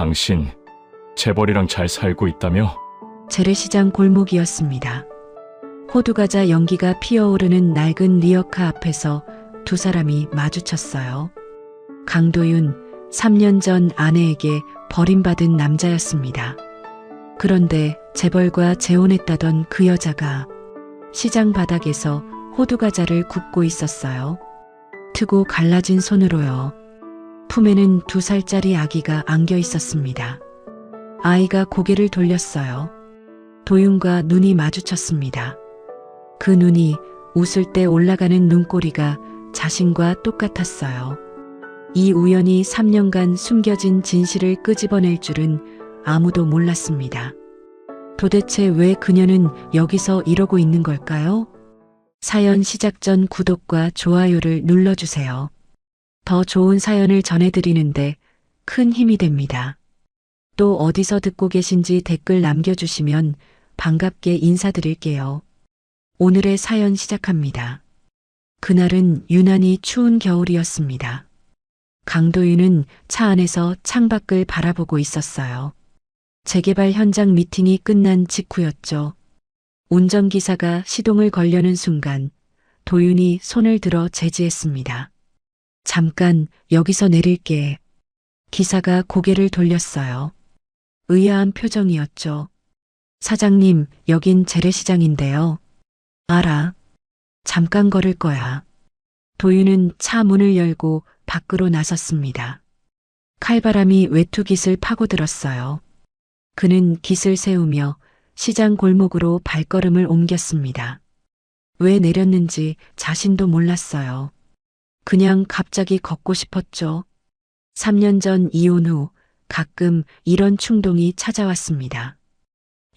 당신, 재벌이랑 잘 살고 있다며? 재래시장 골목이었습니다. 호두과자 연기가 피어오르는 낡은 리어카 앞에서 두 사람이 마주쳤어요. 강도윤, 3년 전 아내에게 버림받은 남자였습니다. 그런데 재벌과 재혼했다던 그 여자가 시장 바닥에서 호두과자를 굽고 있었어요. 트고 갈라진 손으로요. 품에는 2살짜리 아기가 안겨 있었습니다. 아이가 고개를 돌렸어요. 도윤과 눈이 마주쳤습니다. 그 눈이 웃을 때 올라가는 눈꼬리가 자신과 똑같았어요. 이 우연이 3년간 숨겨진 진실을 끄집어낼 줄은 아무도 몰랐습니다. 도대체 왜 그녀는 여기서 이러고 있는 걸까요? 사연 시작 전 구독과 좋아요를 눌러주세요. 더 좋은 사연을 전해드리는데 큰 힘이 됩니다. 또 어디서 듣고 계신지 댓글 남겨주시면 반갑게 인사드릴게요. 오늘의 사연 시작합니다. 그날은 유난히 추운 겨울이었습니다. 강도윤은 차 안에서 창밖을 바라보고 있었어요. 재개발 현장 미팅이 끝난 직후였죠. 운전기사가 시동을 걸려는 순간 도윤이 손을 들어 제지했습니다. 잠깐 여기서 내릴게. 기사가 고개를 돌렸어요. 의아한 표정이었죠. 사장님, 여긴 재래시장인데요. 알아. 잠깐 걸을 거야. 도윤은 차 문을 열고 밖으로 나섰습니다. 칼바람이 외투깃을 파고들었어요. 그는 깃을 세우며 시장 골목으로 발걸음을 옮겼습니다. 왜 내렸는지 자신도 몰랐어요. 그냥 갑자기 걷고 싶었죠. 3년 전 이혼 후 가끔 이런 충동이 찾아왔습니다.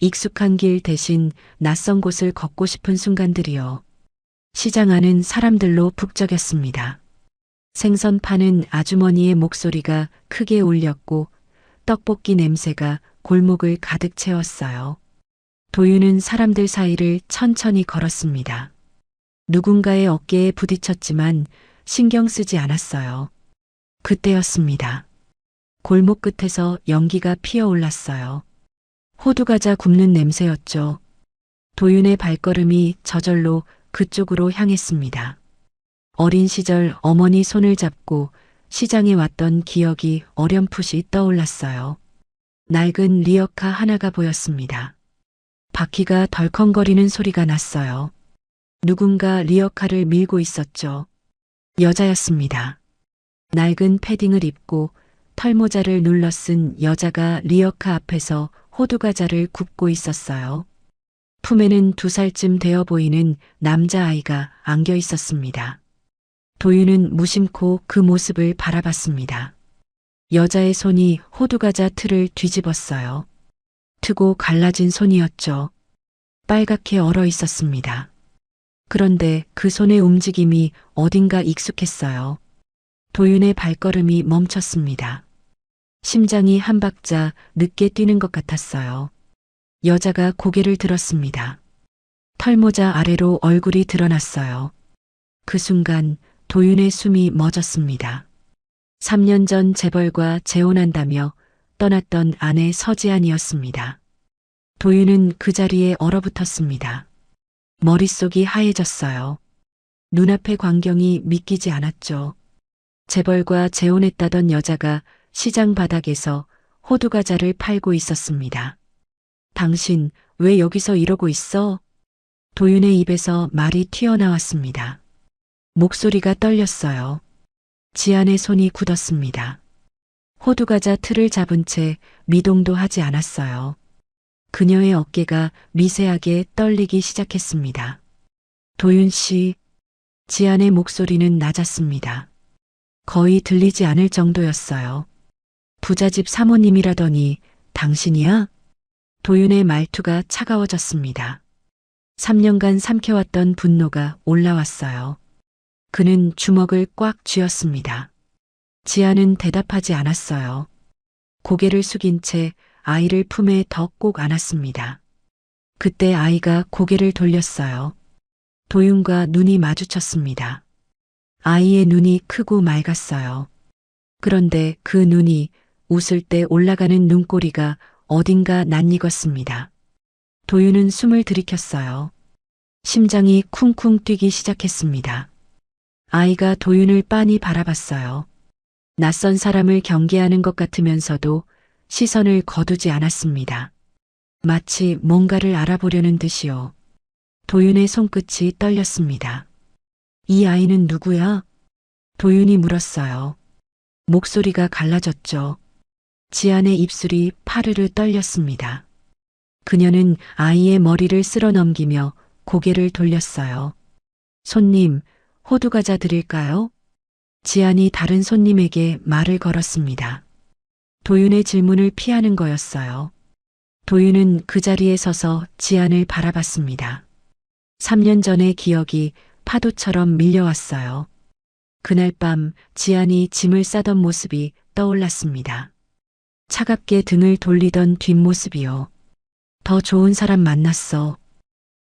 익숙한 길 대신 낯선 곳을 걷고 싶은 순간들이요. 시장 안은 사람들로 북적였습니다. 생선 파는 아주머니의 목소리가 크게 울렸고 떡볶이 냄새가 골목을 가득 채웠어요. 도윤은 사람들 사이를 천천히 걸었습니다. 누군가의 어깨에 부딪혔지만 신경 쓰지 않았어요. 그때였습니다. 골목 끝에서 연기가 피어올랐어요. 호두과자 굽는 냄새였죠. 도윤의 발걸음이 저절로 그쪽으로 향했습니다. 어린 시절 어머니 손을 잡고 시장에 왔던 기억이 어렴풋이 떠올랐어요. 낡은 리어카 하나가 보였습니다. 바퀴가 덜컹거리는 소리가 났어요. 누군가 리어카를 밀고 있었죠. 여자였습니다. 낡은 패딩을 입고 털모자를 눌러 쓴 여자가 리어카 앞에서 호두과자를 굽고 있었어요. 품에는 2살쯤 되어 보이는 남자아이가 안겨 있었습니다. 도윤은 무심코 그 모습을 바라봤습니다. 여자의 손이 호두과자 틀을 뒤집었어요. 트고 갈라진 손이었죠. 빨갛게 얼어 있었습니다. 그런데 그 손의 움직임이 어딘가 익숙했어요. 도윤의 발걸음이 멈췄습니다. 심장이 한 박자 늦게 뛰는 것 같았어요. 여자가 고개를 들었습니다. 털모자 아래로 얼굴이 드러났어요. 그 순간 도윤의 숨이 멎었습니다. 3년 전 재벌과 재혼한다며 떠났던 아내 서지안이었습니다. 도윤은 그 자리에 얼어붙었습니다. 머릿속이 하얘졌어요. 눈앞의 광경이 믿기지 않았죠. 재벌과 재혼했다던 여자가 시장 바닥에서 호두과자를 팔고 있었습니다. 당신 왜 여기서 이러고 있어? 도윤의 입에서 말이 튀어나왔습니다. 목소리가 떨렸어요. 지안의 손이 굳었습니다. 호두과자 틀을 잡은 채 미동도 하지 않았어요. 그녀의 어깨가 미세하게 떨리기 시작했습니다. 도윤 씨, 지안의 목소리는 낮았습니다. 거의 들리지 않을 정도였어요. 부잣집 사모님이라더니 당신이야? 도윤의 말투가 차가워졌습니다. 3년간 삼켜왔던 분노가 올라왔어요. 그는 주먹을 꽉 쥐었습니다. 지아는 대답하지 않았어요. 고개를 숙인 채 아이를 품에 더 꼭 안았습니다. 그때 아이가 고개를 돌렸어요. 도윤과 눈이 마주쳤습니다. 아이의 눈이 크고 맑았어요. 그런데 그 눈이 웃을 때 올라가는 눈꼬리가 어딘가 낯익었습니다. 도윤은 숨을 들이켰어요. 심장이 쿵쿵 뛰기 시작했습니다. 아이가 도윤을 빤히 바라봤어요. 낯선 사람을 경계하는 것 같으면서도 시선을 거두지 않았습니다. 마치 뭔가를 알아보려는 듯이요. 도윤의 손끝이 떨렸습니다. 이 아이는 누구야? 도윤이 물었어요. 목소리가 갈라졌죠. 지안의 입술이 파르르 떨렸습니다. 그녀는 아이의 머리를 쓸어 넘기며 고개를 돌렸어요. 손님, 호두과자 드릴까요? 지안이 다른 손님에게 말을 걸었습니다. 도윤의 질문을 피하는 거였어요. 도윤은 그 자리에 서서 지안을 바라봤습니다. 3년 전의 기억이 파도처럼 밀려왔어요. 그날 밤 지안이 짐을 싸던 모습이 떠올랐습니다. 차갑게 등을 돌리던 뒷모습이요. 더 좋은 사람 만났어.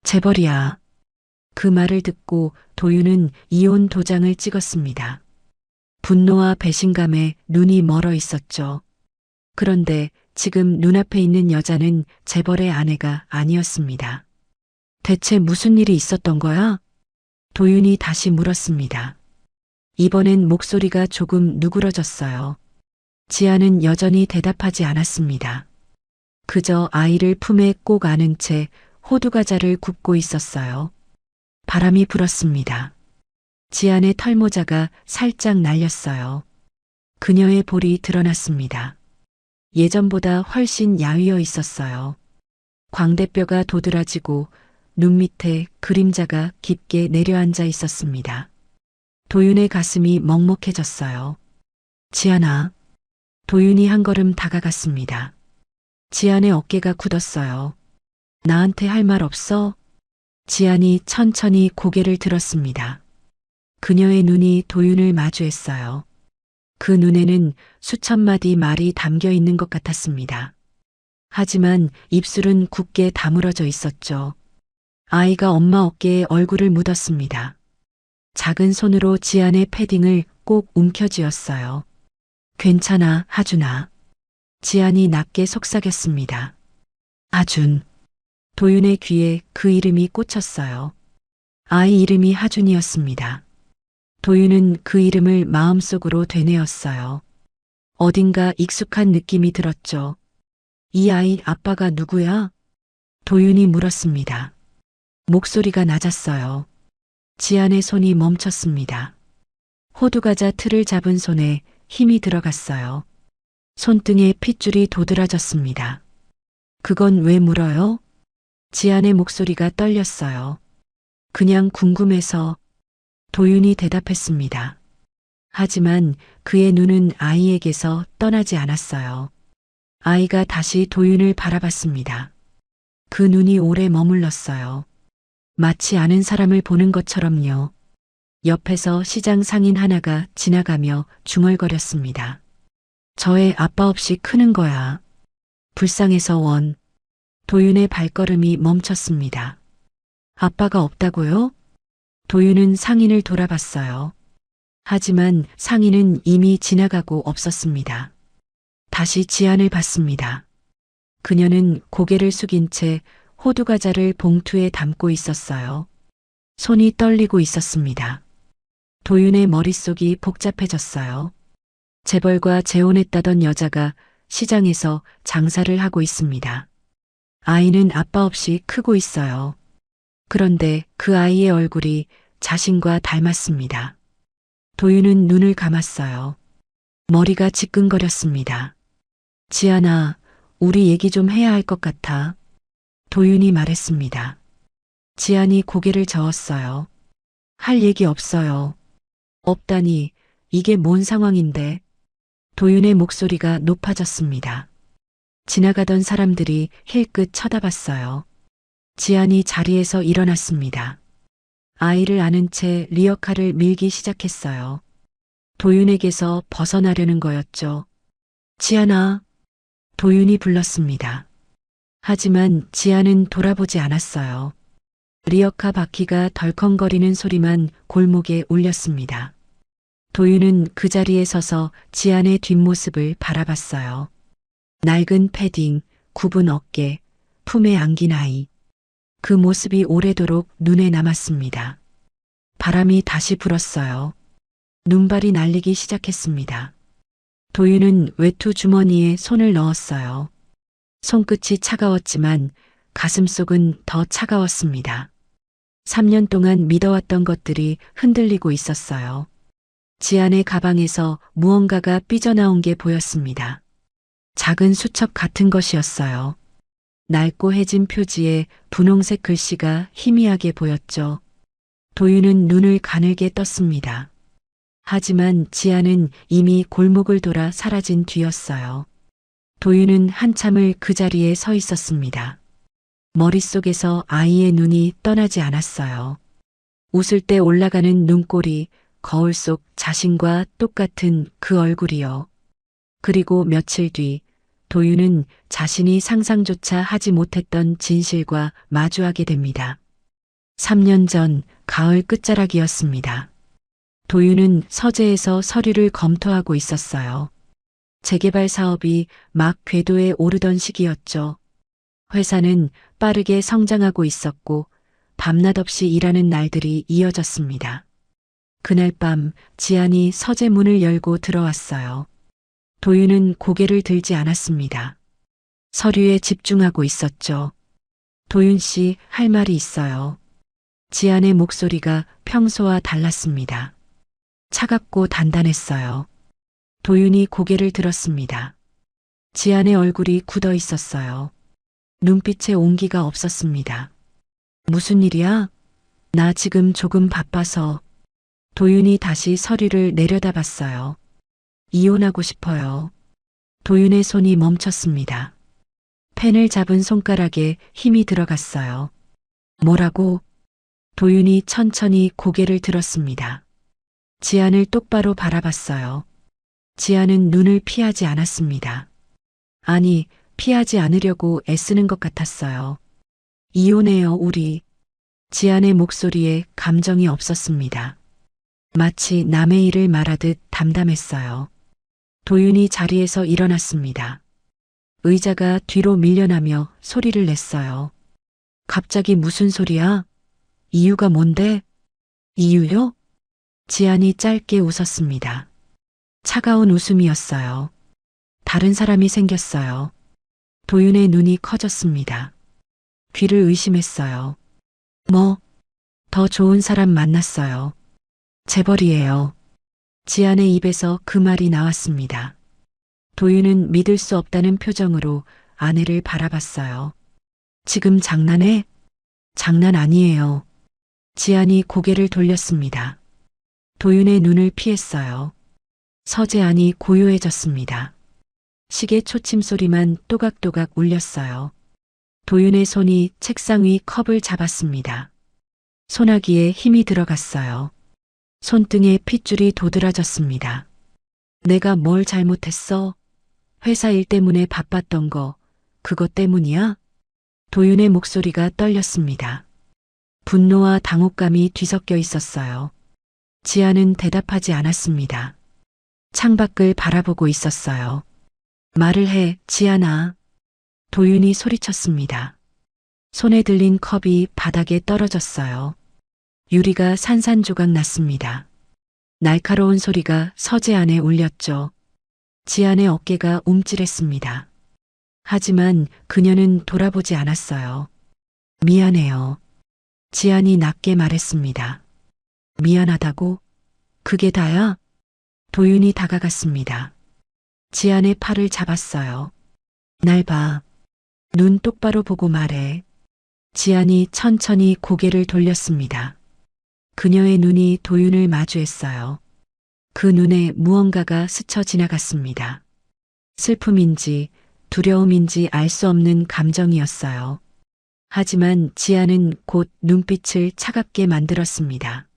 재벌이야. 그 말을 듣고 도윤은 이혼 도장을 찍었습니다. 분노와 배신감에 눈이 멀어 있었죠. 그런데 지금 눈앞에 있는 여자는 재벌의 아내가 아니었습니다. 대체 무슨 일이 있었던 거야? 도윤이 다시 물었습니다. 이번엔 목소리가 조금 누그러졌어요. 지아는 여전히 대답하지 않았습니다. 그저 아이를 품에 꼭 안은 채 호두과자를 굽고 있었어요. 바람이 불었습니다. 지안의 털모자가 살짝 날렸어요. 그녀의 볼이 드러났습니다. 예전보다 훨씬 야위어 있었어요. 광대뼈가 도드라지고 눈 밑에 그림자가 깊게 내려앉아 있었습니다. 도윤의 가슴이 먹먹해졌어요. 지안아. 도윤이 한 걸음 다가갔습니다. 지안의 어깨가 굳었어요. 나한테 할 말 없어? 지안이 천천히 고개를 들었습니다. 그녀의 눈이 도윤을 마주했어요. 그 눈에는 수천 마디 말이 담겨 있는 것 같았습니다. 하지만 입술은 굳게 다물어져 있었죠. 아이가 엄마 어깨에 얼굴을 묻었습니다. 작은 손으로 지안의 패딩을 꼭 움켜쥐었어요. 괜찮아, 하준아. 지안이 낮게 속삭였습니다. 하준. 도윤의 귀에 그 이름이 꽂혔어요. 아이 이름이 하준이었습니다. 도윤은 그 이름을 마음속으로 되뇌었어요. 어딘가 익숙한 느낌이 들었죠. 이 아이 아빠가 누구야? 도윤이 물었습니다. 목소리가 낮았어요. 지안의 손이 멈췄습니다. 호두과자 틀을 잡은 손에 힘이 들어갔어요. 손등에 핏줄이 도드라졌습니다. 그건 왜 물어요? 지안의 목소리가 떨렸어요. 그냥 궁금해서. 도윤이 대답했습니다. 하지만 그의 눈은 아이에게서 떠나지 않았어요. 아이가 다시 도윤을 바라봤습니다. 그 눈이 오래 머물렀어요. 마치 아는 사람을 보는 것처럼요. 옆에서 시장 상인 하나가 지나가며 중얼거렸습니다. 저의 아빠 없이 크는 거야. 불쌍해서 원. 도윤의 발걸음이 멈췄습니다. 아빠가 없다고요? 도윤은 상인을 돌아봤어요. 하지만 상인은 이미 지나가고 없었습니다. 다시 지안을 봤습니다. 그녀는 고개를 숙인 채 호두과자를 봉투에 담고 있었어요. 손이 떨리고 있었습니다. 도윤의 머릿속이 복잡해졌어요. 재벌과 재혼했다던 여자가 시장에서 장사를 하고 있습니다. 아이는 아빠 없이 크고 있어요. 그런데 그 아이의 얼굴이 자신과 닮았습니다. 도윤은 눈을 감았어요. 머리가 지끈거렸습니다. 지안아, 우리 얘기 좀 해야 할 것 같아. 도윤이 말했습니다. 지안이 고개를 저었어요. 할 얘기 없어요. 없다니, 이게 뭔 상황인데? 도윤의 목소리가 높아졌습니다. 지나가던 사람들이 힐끗 쳐다봤어요. 지안이 자리에서 일어났습니다. 아이를 안은 채 리어카를 밀기 시작했어요. 도윤에게서 벗어나려는 거였죠. 지안아. 도윤이 불렀습니다. 하지만 지안은 돌아보지 않았어요. 리어카 바퀴가 덜컹거리는 소리만 골목에 울렸습니다. 도윤은 그 자리에 서서 지안의 뒷모습을 바라봤어요. 낡은 패딩, 굽은 어깨, 품에 안긴 아이. 그 모습이 오래도록 눈에 남았습니다. 바람이 다시 불었어요. 눈발이 날리기 시작했습니다. 도윤은 외투 주머니에 손을 넣었어요. 손끝이 차가웠지만 가슴속은 더 차가웠습니다. 3년 동안 믿어왔던 것들이 흔들리고 있었어요. 지안의 가방에서 무언가가 삐져나온 게 보였습니다. 작은 수첩 같은 것이었어요. 낡고 해진 표지에 분홍색 글씨가 희미하게 보였죠. 도윤은 눈을 가늘게 떴습니다. 하지만 지안은 이미 골목을 돌아 사라진 뒤였어요. 도윤은 한참을 그 자리에 서 있었습니다. 머릿속에서 아이의 눈이 떠나지 않았어요. 웃을 때 올라가는 눈꼬리, 거울 속 자신과 똑같은 그 얼굴이요. 그리고 며칠 뒤 도윤은 자신이 상상조차 하지 못했던 진실과 마주하게 됩니다. 3년 전 가을 끝자락이었습니다. 도윤은 서재에서 서류를 검토하고 있었어요. 재개발 사업이 막 궤도에 오르던 시기였죠. 회사는 빠르게 성장하고 있었고 밤낮 없이 일하는 날들이 이어졌습니다. 그날 밤 지안이 서재 문을 열고 들어왔어요. 도윤은 고개를 들지 않았습니다. 서류에 집중하고 있었죠. 도윤 씨, 할 말이 있어요. 지안의 목소리가 평소와 달랐습니다. 차갑고 단단했어요. 도윤이 고개를 들었습니다. 지안의 얼굴이 굳어 있었어요. 눈빛에 온기가 없었습니다. 무슨 일이야? 나 지금 조금 바빠서. 도윤이 다시 서류를 내려다봤어요. 이혼하고 싶어요. 도윤의 손이 멈췄습니다. 펜을 잡은 손가락에 힘이 들어갔어요. 뭐라고? 도윤이 천천히 고개를 들었습니다. 지안을 똑바로 바라봤어요. 지안은 눈을 피하지 않았습니다. 아니, 피하지 않으려고 애쓰는 것 같았어요. 이혼해요, 우리. 지안의 목소리에 감정이 없었습니다. 마치 남의 일을 말하듯 담담했어요. 도윤이 자리에서 일어났습니다. 의자가 뒤로 밀려나며 소리를 냈어요. 갑자기 무슨 소리야? 이유가 뭔데? 이유요? 지안이 짧게 웃었습니다. 차가운 웃음이었어요. 다른 사람이 생겼어요. 도윤의 눈이 커졌습니다. 귀를 의심했어요. 뭐, 더 좋은 사람 만났어요. 재벌이에요. 지안의 입에서 그 말이 나왔습니다. 도윤은 믿을 수 없다는 표정으로 아내를 바라봤어요. 지금 장난해? 장난 아니에요. 지안이 고개를 돌렸습니다. 도윤의 눈을 피했어요. 서재 안이 고요해졌습니다. 시계 초침 소리만 또각또각 울렸어요. 도윤의 손이 책상 위 컵을 잡았습니다. 소나기에 힘이 들어갔어요. 손등에 핏줄이 도드라졌습니다. 내가 뭘 잘못했어? 회사 일 때문에 바빴던 거, 그것 때문이야? 도윤의 목소리가 떨렸습니다. 분노와 당혹감이 뒤섞여 있었어요. 지안은 대답하지 않았습니다. 창밖을 바라보고 있었어요. 말을 해, 지안아. 도윤이 소리쳤습니다. 손에 들린 컵이 바닥에 떨어졌어요. 유리가 산산조각 났습니다. 날카로운 소리가 서재 안에 울렸죠. 지안의 어깨가 움찔했습니다. 하지만 그녀는 돌아보지 않았어요. 미안해요. 지안이 낮게 말했습니다. 미안하다고? 그게 다야? 도윤이 다가갔습니다. 지안의 팔을 잡았어요. 날 봐. 눈 똑바로 보고 말해. 지안이 천천히 고개를 돌렸습니다. 그녀의 눈이 도윤을 마주했어요. 그 눈에 무언가가 스쳐 지나갔습니다. 슬픔인지 두려움인지 알 수 없는 감정이었어요. 하지만 지안은 곧 눈빛을 차갑게 만들었습니다.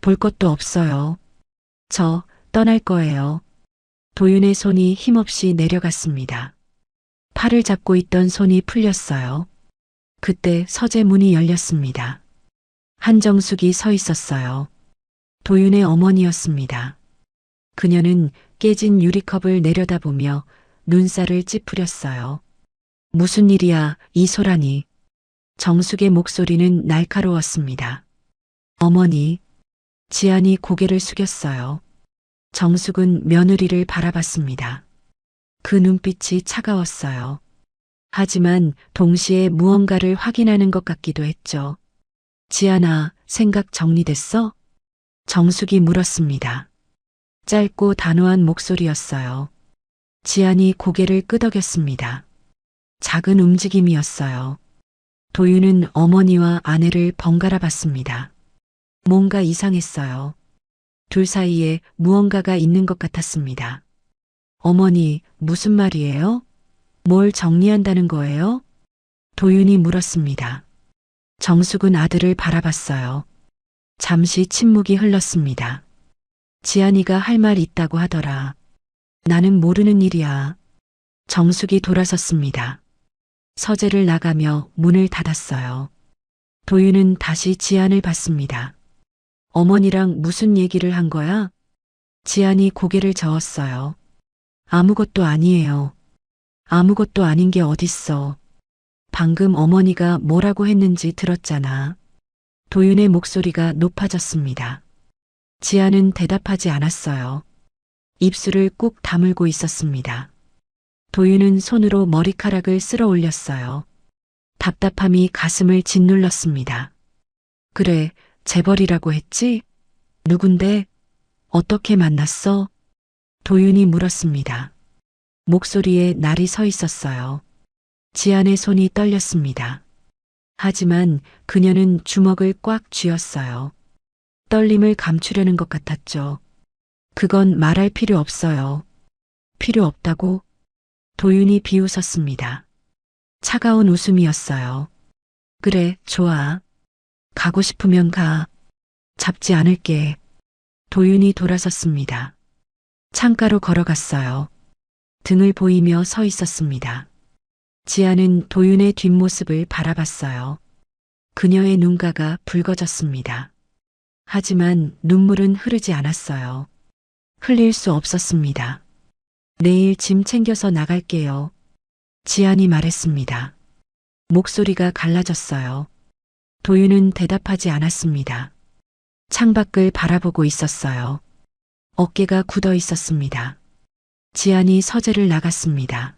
볼 것도 없어요. 저 떠날 거예요. 도윤의 손이 힘없이 내려갔습니다. 팔을 잡고 있던 손이 풀렸어요. 그때 서재 문이 열렸습니다. 한정숙이 서 있었어요. 도윤의 어머니였습니다. 그녀는 깨진 유리컵을 내려다보며 눈살을 찌푸렸어요. 무슨 일이야, 이소라니. 정숙의 목소리는 날카로웠습니다. 어머니. 지안이 고개를 숙였어요. 정숙은 며느리를 바라봤습니다. 그 눈빛이 차가웠어요. 하지만 동시에 무언가를 확인하는 것 같기도 했죠. 지안아, 생각 정리됐어? 정숙이 물었습니다. 짧고 단호한 목소리였어요. 지안이 고개를 끄덕였습니다. 작은 움직임이었어요. 도윤은 어머니와 아내를 번갈아 봤습니다. 뭔가 이상했어요. 둘 사이에 무언가가 있는 것 같았습니다. 어머니, 무슨 말이에요? 뭘 정리한다는 거예요? 도윤이 물었습니다. 정숙은 아들을 바라봤어요. 잠시 침묵이 흘렀습니다. 지안이가 할 말 있다고 하더라. 나는 모르는 일이야. 정숙이 돌아섰습니다. 서재를 나가며 문을 닫았어요. 도윤은 다시 지안을 봤습니다. 어머니랑 무슨 얘기를 한 거야? 지안이 고개를 저었어요. 아무것도 아니에요. 아무것도 아닌 게 어딨어. 방금 어머니가 뭐라고 했는지 들었잖아. 도윤의 목소리가 높아졌습니다. 지안은 대답하지 않았어요. 입술을 꾹 다물고 있었습니다. 도윤은 손으로 머리카락을 쓸어 올렸어요. 답답함이 가슴을 짓눌렀습니다. 그래, 재벌이라고 했지? 누군데? 어떻게 만났어? 도윤이 물었습니다. 목소리에 날이 서 있었어요. 지안의 손이 떨렸습니다. 하지만 그녀는 주먹을 꽉 쥐었어요. 떨림을 감추려는 것 같았죠. 그건 말할 필요 없어요. 필요 없다고? 도윤이 비웃었습니다. 차가운 웃음이었어요. 그래, 좋아. 가고 싶으면 가. 잡지 않을게. 도윤이 돌아섰습니다. 창가로 걸어갔어요. 등을 보이며 서 있었습니다. 지아는 도윤의 뒷모습을 바라봤어요. 그녀의 눈가가 붉어졌습니다. 하지만 눈물은 흐르지 않았어요. 흘릴 수 없었습니다. 내일 짐 챙겨서 나갈게요. 지안이 말했습니다. 목소리가 갈라졌어요. 도윤은 대답하지 않았습니다. 창밖을 바라보고 있었어요. 어깨가 굳어 있었습니다. 지안이 서재를 나갔습니다.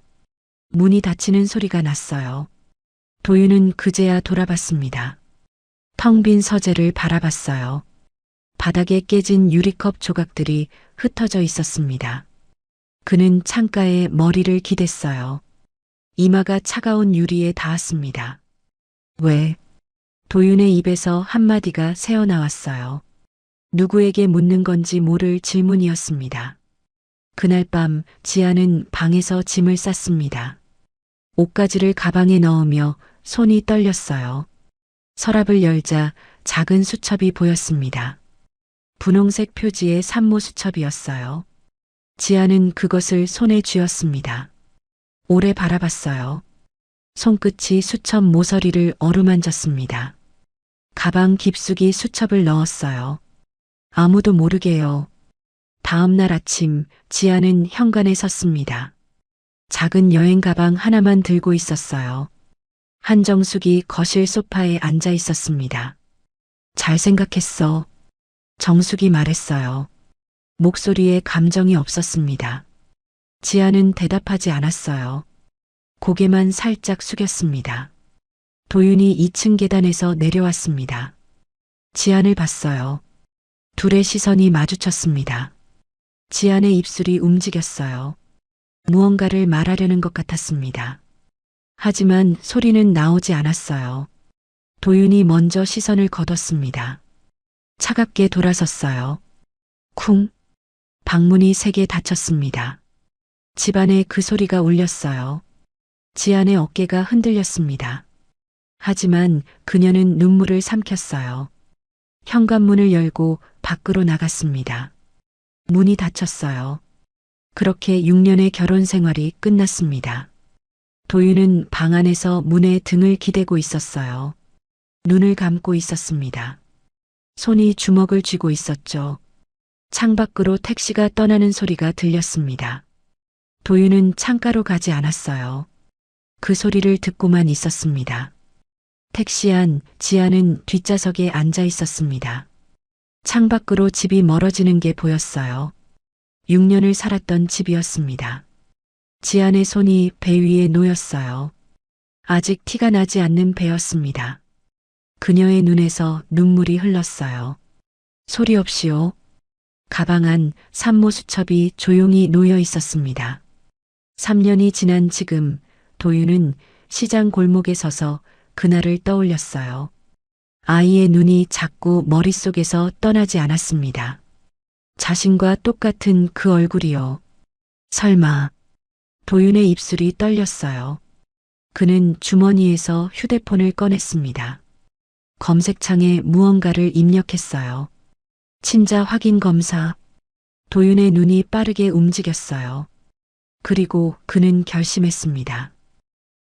문이 닫히는 소리가 났어요. 도윤은 그제야 돌아봤습니다. 텅 빈 서재를 바라봤어요. 바닥에 깨진 유리컵 조각들이 흩어져 있었습니다. 그는 창가에 머리를 기댔어요. 이마가 차가운 유리에 닿았습니다. 왜? 도윤의 입에서 한마디가 새어나왔어요. 누구에게 묻는 건지 모를 질문이었습니다. 그날 밤 지아는 방에서 짐을 쌌습니다. 옷가지를 가방에 넣으며 손이 떨렸어요. 서랍을 열자 작은 수첩이 보였습니다. 분홍색 표지의 산모 수첩이었어요. 지아는 그것을 손에 쥐었습니다. 오래 바라봤어요. 손끝이 수첩 모서리를 어루만졌습니다. 가방 깊숙이 수첩을 넣었어요. 아무도 모르게요. 다음 날 아침 지아는 현관에 섰습니다. 작은 여행 가방 하나만 들고 있었어요. 한정숙이 거실 소파에 앉아 있었습니다. 잘 생각했어. 정숙이 말했어요. 목소리에 감정이 없었습니다. 지아는 대답하지 않았어요. 고개만 살짝 숙였습니다. 도윤이 2층 계단에서 내려왔습니다. 지안을 봤어요. 둘의 시선이 마주쳤습니다. 지안의 입술이 움직였어요. 무언가를 말하려는 것 같았습니다. 하지만 소리는 나오지 않았어요. 도윤이 먼저 시선을 거뒀습니다. 차갑게 돌아섰어요. 쿵. 방문이 3개 닫혔습니다. 집안에 그 소리가 울렸어요. 지안의 어깨가 흔들렸습니다. 하지만 그녀는 눈물을 삼켰어요. 현관문을 열고 밖으로 나갔습니다. 문이 닫혔어요. 그렇게 6년의 결혼 생활이 끝났습니다. 도윤은 방 안에서 문에 등을 기대고 있었어요. 눈을 감고 있었습니다. 손이 주먹을 쥐고 있었죠. 창밖으로 택시가 떠나는 소리가 들렸습니다. 도윤은 창가로 가지 않았어요. 그 소리를 듣고만 있었습니다. 택시 안 지아는 뒷좌석에 앉아 있었습니다. 창밖으로 집이 멀어지는 게 보였어요. 6년을 살았던 집이었습니다. 지안의 손이 배 위에 놓였어요. 아직 티가 나지 않는 배였습니다. 그녀의 눈에서 눈물이 흘렀어요. 소리 없이요. 가방 안 산모 수첩이 조용히 놓여 있었습니다. 3년이 지난 지금 도윤은 시장 골목에 서서 그날을 떠올렸어요. 아이의 눈이 자꾸 머릿속에서 떠나지 않았습니다. 자신과 똑같은 그 얼굴이요. 설마. 도윤의 입술이 떨렸어요. 그는 주머니에서 휴대폰을 꺼냈습니다. 검색창에 무언가를 입력했어요. 친자 확인 검사. 도윤의 눈이 빠르게 움직였어요. 그리고 그는 결심했습니다.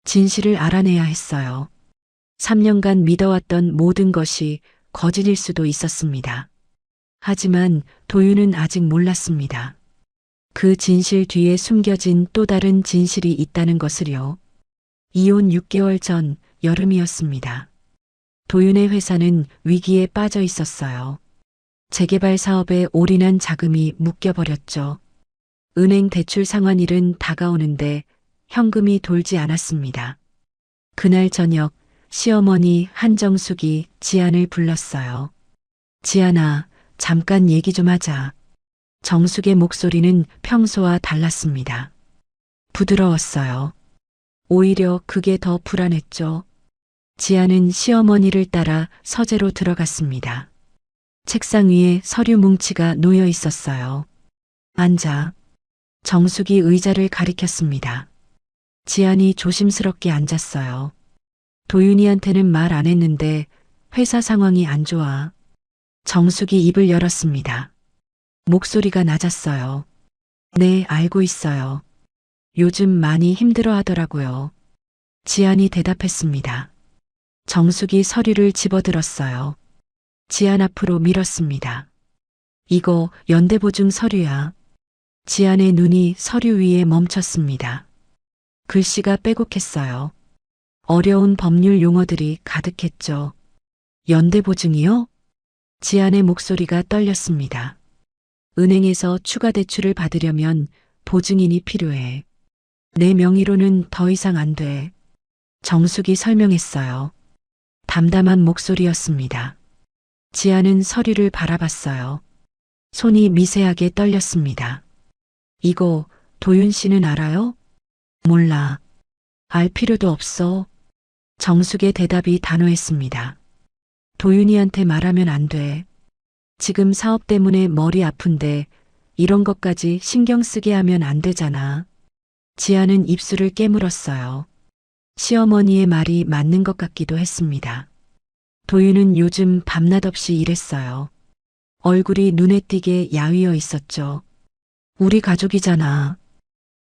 진실을 알아내야 했어요. 3년간 믿어왔던 모든 것이 거짓일 수도 있었습니다. 하지만 도윤은 아직 몰랐습니다. 그 진실 뒤에 숨겨진 또 다른 진실이 있다는 것을요. 이혼 6개월 전 여름이었습니다. 도윤의 회사는 위기에 빠져 있었어요. 재개발 사업에 올인한 자금이 묶여버렸죠. 은행 대출 상환일은 다가오는데 현금이 돌지 않았습니다. 그날 저녁 시어머니 한정숙이 지안을 불렀어요. 지안아, 잠깐 얘기 좀 하자. 정숙의 목소리는 평소와 달랐습니다. 부드러웠어요. 오히려 그게 더 불안했죠. 지안은 시어머니를 따라 서재로 들어갔습니다. 책상 위에 서류 뭉치가 놓여 있었어요. 앉아. 정숙이 의자를 가리켰습니다. 지안이 조심스럽게 앉았어요. 도윤이한테는 말 안 했는데 회사 상황이 안 좋아. 정숙이 입을 열었습니다. 목소리가 낮았어요. 네, 알고 있어요. 요즘 많이 힘들어 하더라고요. 지안이 대답했습니다. 정숙이 서류를 집어들었어요. 지안 앞으로 밀었습니다. 이거 연대보증 서류야. 지안의 눈이 서류 위에 멈췄습니다. 글씨가 빼곡했어요. 어려운 법률 용어들이 가득했죠. 연대보증이요? 지안의 목소리가 떨렸습니다. 은행에서 추가 대출을 받으려면 보증인이 필요해. 내 명의로는 더 이상 안 돼. 정숙이 설명했어요. 담담한 목소리였습니다. 지안은 서류를 바라봤어요. 손이 미세하게 떨렸습니다. 이거 도윤 씨는 알아요? 몰라. 알 필요도 없어. 정숙의 대답이 단호했습니다. 도윤이한테 말하면 안 돼. 지금 사업 때문에 머리 아픈데 이런 것까지 신경 쓰게 하면 안 되잖아. 지아는 입술을 깨물었어요. 시어머니의 말이 맞는 것 같기도 했습니다. 도윤은 요즘 밤낮 없이 일했어요. 얼굴이 눈에 띄게 야위어 있었죠. 우리 가족이잖아.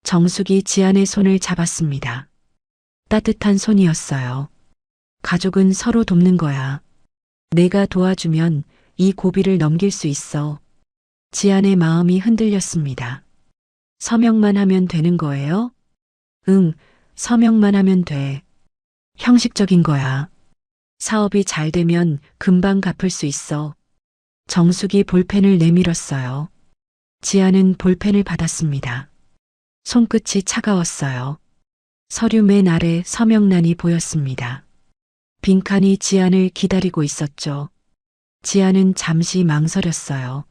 정숙이 지안의 손을 잡았습니다. 따뜻한 손이었어요. 가족은 서로 돕는 거야. 내가 도와주면 이 고비를 넘길 수 있어. 지안의 마음이 흔들렸습니다. 서명만 하면 되는 거예요? 응, 서명만 하면 돼. 형식적인 거야. 사업이 잘 되면 금방 갚을 수 있어. 정숙이 볼펜을 내밀었어요. 지안은 볼펜을 받았습니다. 손끝이 차가웠어요. 서류 맨 아래 서명란이 보였습니다. 빈칸이 지안을 기다리고 있었죠. 지안은 잠시 망설였어요.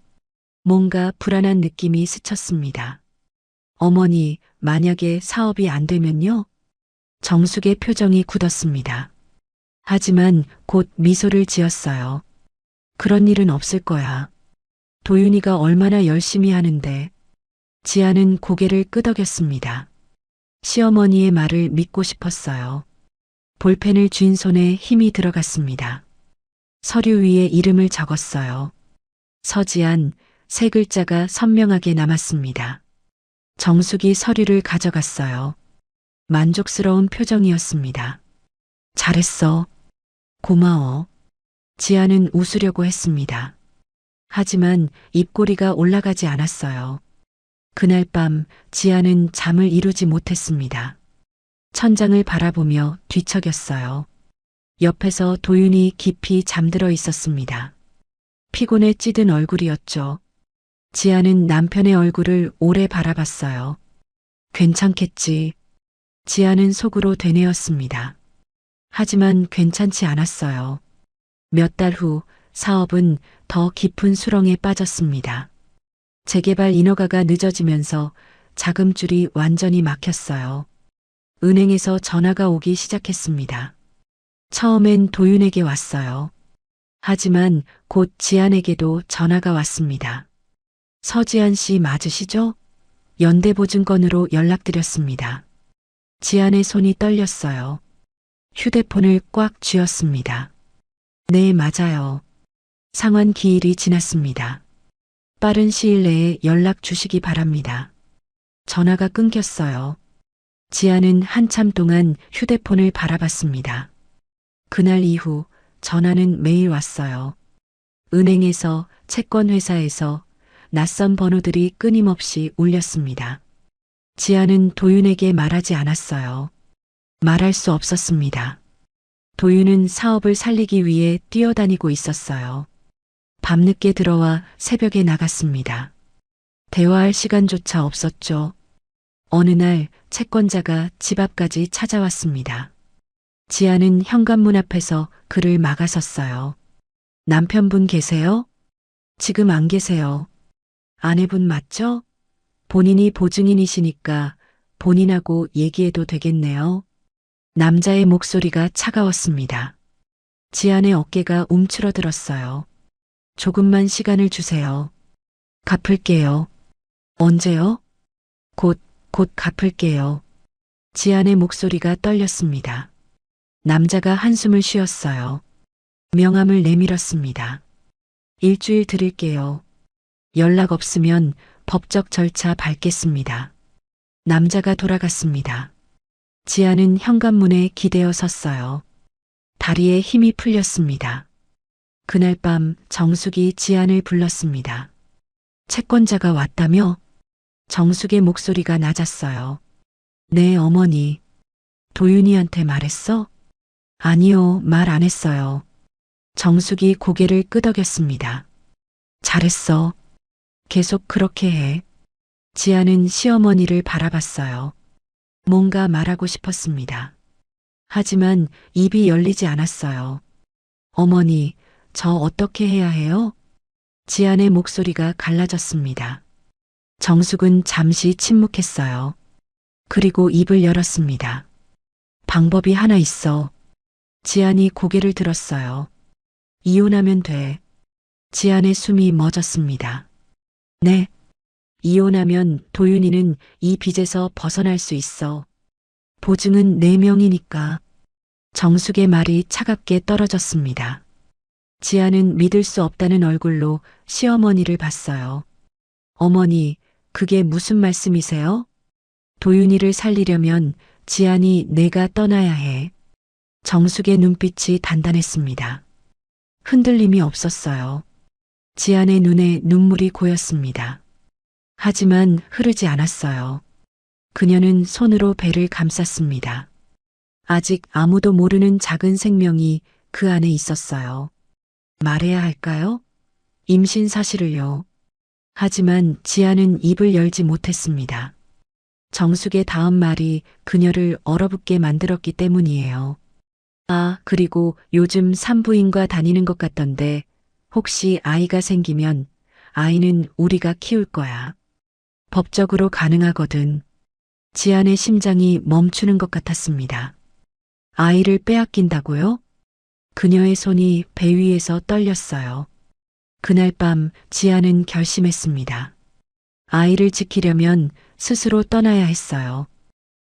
뭔가 불안한 느낌이 스쳤습니다. 어머니, 만약에 사업이 안 되면요? 정숙의 표정이 굳었습니다. 하지만 곧 미소를 지었어요. 그런 일은 없을 거야. 도윤이가 얼마나 열심히 하는데. 지아는 고개를 끄덕였습니다. 시어머니의 말을 믿고 싶었어요. 볼펜을 쥔 손에 힘이 들어갔습니다. 서류 위에 이름을 적었어요. 서지안, 세 글자가 선명하게 남았습니다. 정숙이 서류를 가져갔어요. 만족스러운 표정이었습니다. 잘했어. 고마워. 지아는 웃으려고 했습니다. 하지만 입꼬리가 올라가지 않았어요. 그날 밤 지아는 잠을 이루지 못했습니다. 천장을 바라보며 뒤척였어요. 옆에서 도윤이 깊이 잠들어 있었습니다. 피곤에 찌든 얼굴이었죠. 지아는 남편의 얼굴을 오래 바라봤어요. 괜찮겠지. 지아는 속으로 되뇌었습니다. 하지만 괜찮지 않았어요. 몇 달 후 사업은 더 깊은 수렁에 빠졌습니다. 재개발 인허가가 늦어지면서 자금줄이 완전히 막혔어요. 은행에서 전화가 오기 시작했습니다. 처음엔 도윤에게 왔어요. 하지만 곧 지안에게도 전화가 왔습니다. 서지안 씨 맞으시죠? 연대보증건으로 연락드렸습니다. 지안의 손이 떨렸어요. 휴대폰을 꽉 쥐었습니다. 네, 맞아요. 상환 기일이 지났습니다. 빠른 시일 내에 연락 주시기 바랍니다. 전화가 끊겼어요. 지아는 한참 동안 휴대폰을 바라봤습니다. 그날 이후 전화는 매일 왔어요. 은행에서, 채권회사에서 낯선 번호들이 끊임없이 울렸습니다. 지아는 도윤에게 말하지 않았어요. 말할 수 없었습니다. 도윤은 사업을 살리기 위해 뛰어다니고 있었어요. 밤늦게 들어와 새벽에 나갔습니다. 대화할 시간조차 없었죠. 어느 날 채권자가 집 앞까지 찾아왔습니다. 지아는 현관문 앞에서 그를 막아섰어요. 남편분 계세요? 지금 안 계세요. 아내분 맞죠? 본인이 보증인이시니까 본인하고 얘기해도 되겠네요. 남자의 목소리가 차가웠습니다. 지안의 어깨가 움츠러들었어요. 조금만 시간을 주세요. 갚을게요. 언제요? 곧 갚을게요. 지안의 목소리가 떨렸습니다. 남자가 한숨을 쉬었어요. 명함을 내밀었습니다. 일주일 드릴게요. 연락 없으면 법적 절차 밟겠습니다. 남자가 돌아갔습니다. 지아는 현관문에 기대어 섰어요. 다리에 힘이 풀렸습니다. 그날 밤 정숙이 지안을 불렀습니다. 채권자가 왔다며? 정숙의 목소리가 낮았어요. 네, 어머니. 도윤이한테 말했어? 아니요, 말 안 했어요. 정숙이 고개를 끄덕였습니다. 잘했어. 계속 그렇게 해. 지아는 시어머니를 바라봤어요. 뭔가 말하고 싶었습니다. 하지만 입이 열리지 않았어요. 어머니, 저 어떻게 해야 해요? 지안의 목소리가 갈라졌습니다. 정숙은 잠시 침묵했어요. 그리고 입을 열었습니다. 방법이 하나 있어. 지안이 고개를 들었어요. 이혼하면 돼. 지안의 숨이 멎었습니다. 네. 이혼하면 도윤이는 이 빚에서 벗어날 수 있어. 보증은 4명이니까. 정숙의 말이 차갑게 떨어졌습니다. 지아는 믿을 수 없다는 얼굴로 시어머니를 봤어요. 어머니, 그게 무슨 말씀이세요? 도윤이를 살리려면 지안이 내가 떠나야 해. 정숙의 눈빛이 단단했습니다. 흔들림이 없었어요. 지안의 눈에 눈물이 고였습니다. 하지만 흐르지 않았어요. 그녀는 손으로 배를 감쌌습니다. 아직 아무도 모르는 작은 생명이 그 안에 있었어요. 말해야 할까요? 임신 사실을요. 하지만 지아는 입을 열지 못했습니다. 정숙의 다음 말이 그녀를 얼어붙게 만들었기 때문이에요. 아, 그리고 요즘 산부인과 다니는 것 같던데 혹시 아이가 생기면 아이는 우리가 키울 거야. 법적으로 가능하거든. 지안의 심장이 멈추는 것 같았습니다. 아이를 빼앗긴다고요? 그녀의 손이 배 위에서 떨렸어요. 그날 밤 지안은 결심했습니다. 아이를 지키려면 스스로 떠나야 했어요.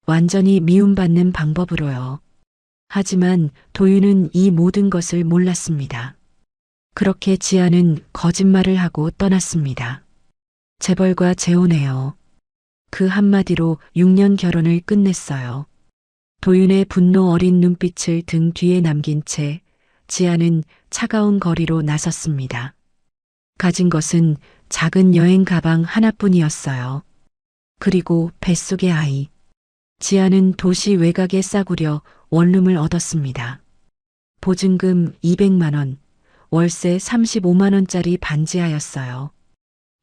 완전히 미움받는 방법으로요. 하지만 도윤은 이 모든 것을 몰랐습니다. 그렇게 지아는 거짓말을 하고 떠났습니다. 재벌과 재혼해요. 그 한마디로 6년 결혼을 끝냈어요. 도윤의 분노 어린 눈빛을 등 뒤에 남긴 채 지아는 차가운 거리로 나섰습니다. 가진 것은 작은 여행 가방 하나뿐이었어요. 그리고 뱃속의 아이. 지아는 도시 외곽에 싸구려 원룸을 얻었습니다. 보증금 200만 원, 월세 35만 원짜리 반지하였어요.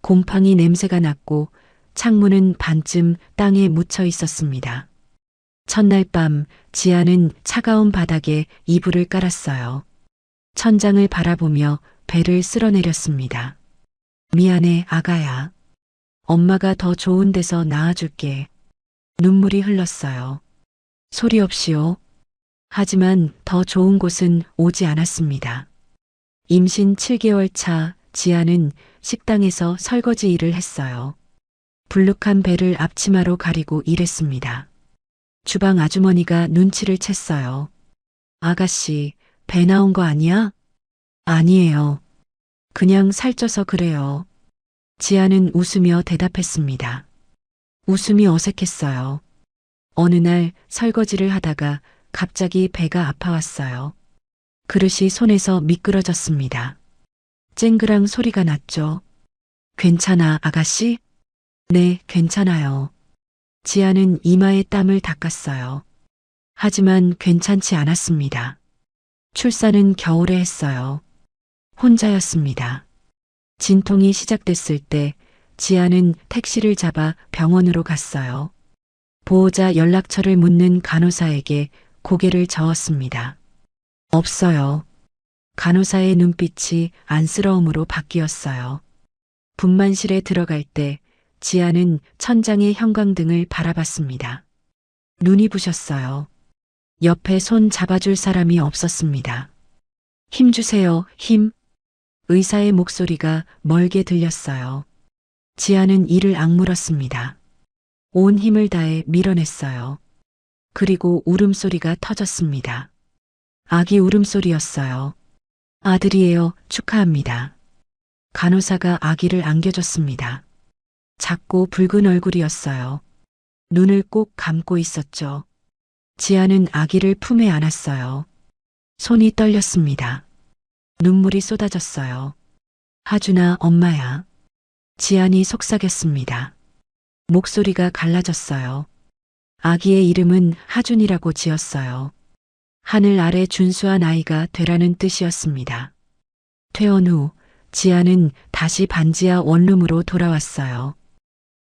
곰팡이 냄새가 났고 창문은 반쯤 땅에 묻혀 있었습니다. 첫날 밤 지아는 차가운 바닥에 이불을 깔았어요. 천장을 바라보며 배를 쓸어내렸습니다. 미안해, 아가야. 엄마가 더 좋은 데서 낳아줄게. 눈물이 흘렀어요. 소리 없이요. 하지만 더 좋은 곳은 오지 않았습니다. 임신 7개월 차 지아는 식당에서 설거지 일을 했어요. 불룩한 배를 앞치마로 가리고 일했습니다. 주방 아주머니가 눈치를 챘어요. 아가씨, 배 나온 거 아니야? 아니에요. 그냥 살쪄서 그래요. 지아는 웃으며 대답했습니다. 웃음이 어색했어요. 어느 날 설거지를 하다가 갑자기 배가 아파왔어요. 그릇이 손에서 미끄러졌습니다. 쨍그랑 소리가 났죠. 괜찮아, 아가씨? 네, 괜찮아요. 지아는 이마에 땀을 닦았어요. 하지만 괜찮지 않았습니다. 출산은 겨울에 했어요. 혼자였습니다. 진통이 시작됐을 때 지아는 택시를 잡아 병원으로 갔어요. 보호자 연락처를 묻는 간호사에게 고개를 저었습니다. 없어요. 간호사의 눈빛이 안쓰러움으로 바뀌었어요. 분만실에 들어갈 때 지아는 천장의 형광등을 바라봤습니다. 눈이 부셨어요. 옆에 손 잡아줄 사람이 없었습니다. 힘 주세요, 힘. 의사의 목소리가 멀게 들렸어요. 지아는 이를 악물었습니다. 온 힘을 다해 밀어냈어요. 그리고 울음소리가 터졌습니다. 아기 울음소리였어요. 아들이에요. 축하합니다. 간호사가 아기를 안겨줬습니다. 작고 붉은 얼굴이었어요. 눈을 꼭 감고 있었죠. 지아는 아기를 품에 안았어요. 손이 떨렸습니다. 눈물이 쏟아졌어요. 하준아, 엄마야. 지안이 속삭였습니다. 목소리가 갈라졌어요. 아기의 이름은 하준이라고 지었어요. 하늘 아래 준수한 아이가 되라는 뜻이었습니다. 퇴원 후 지아는 다시 반지하 원룸으로 돌아왔어요.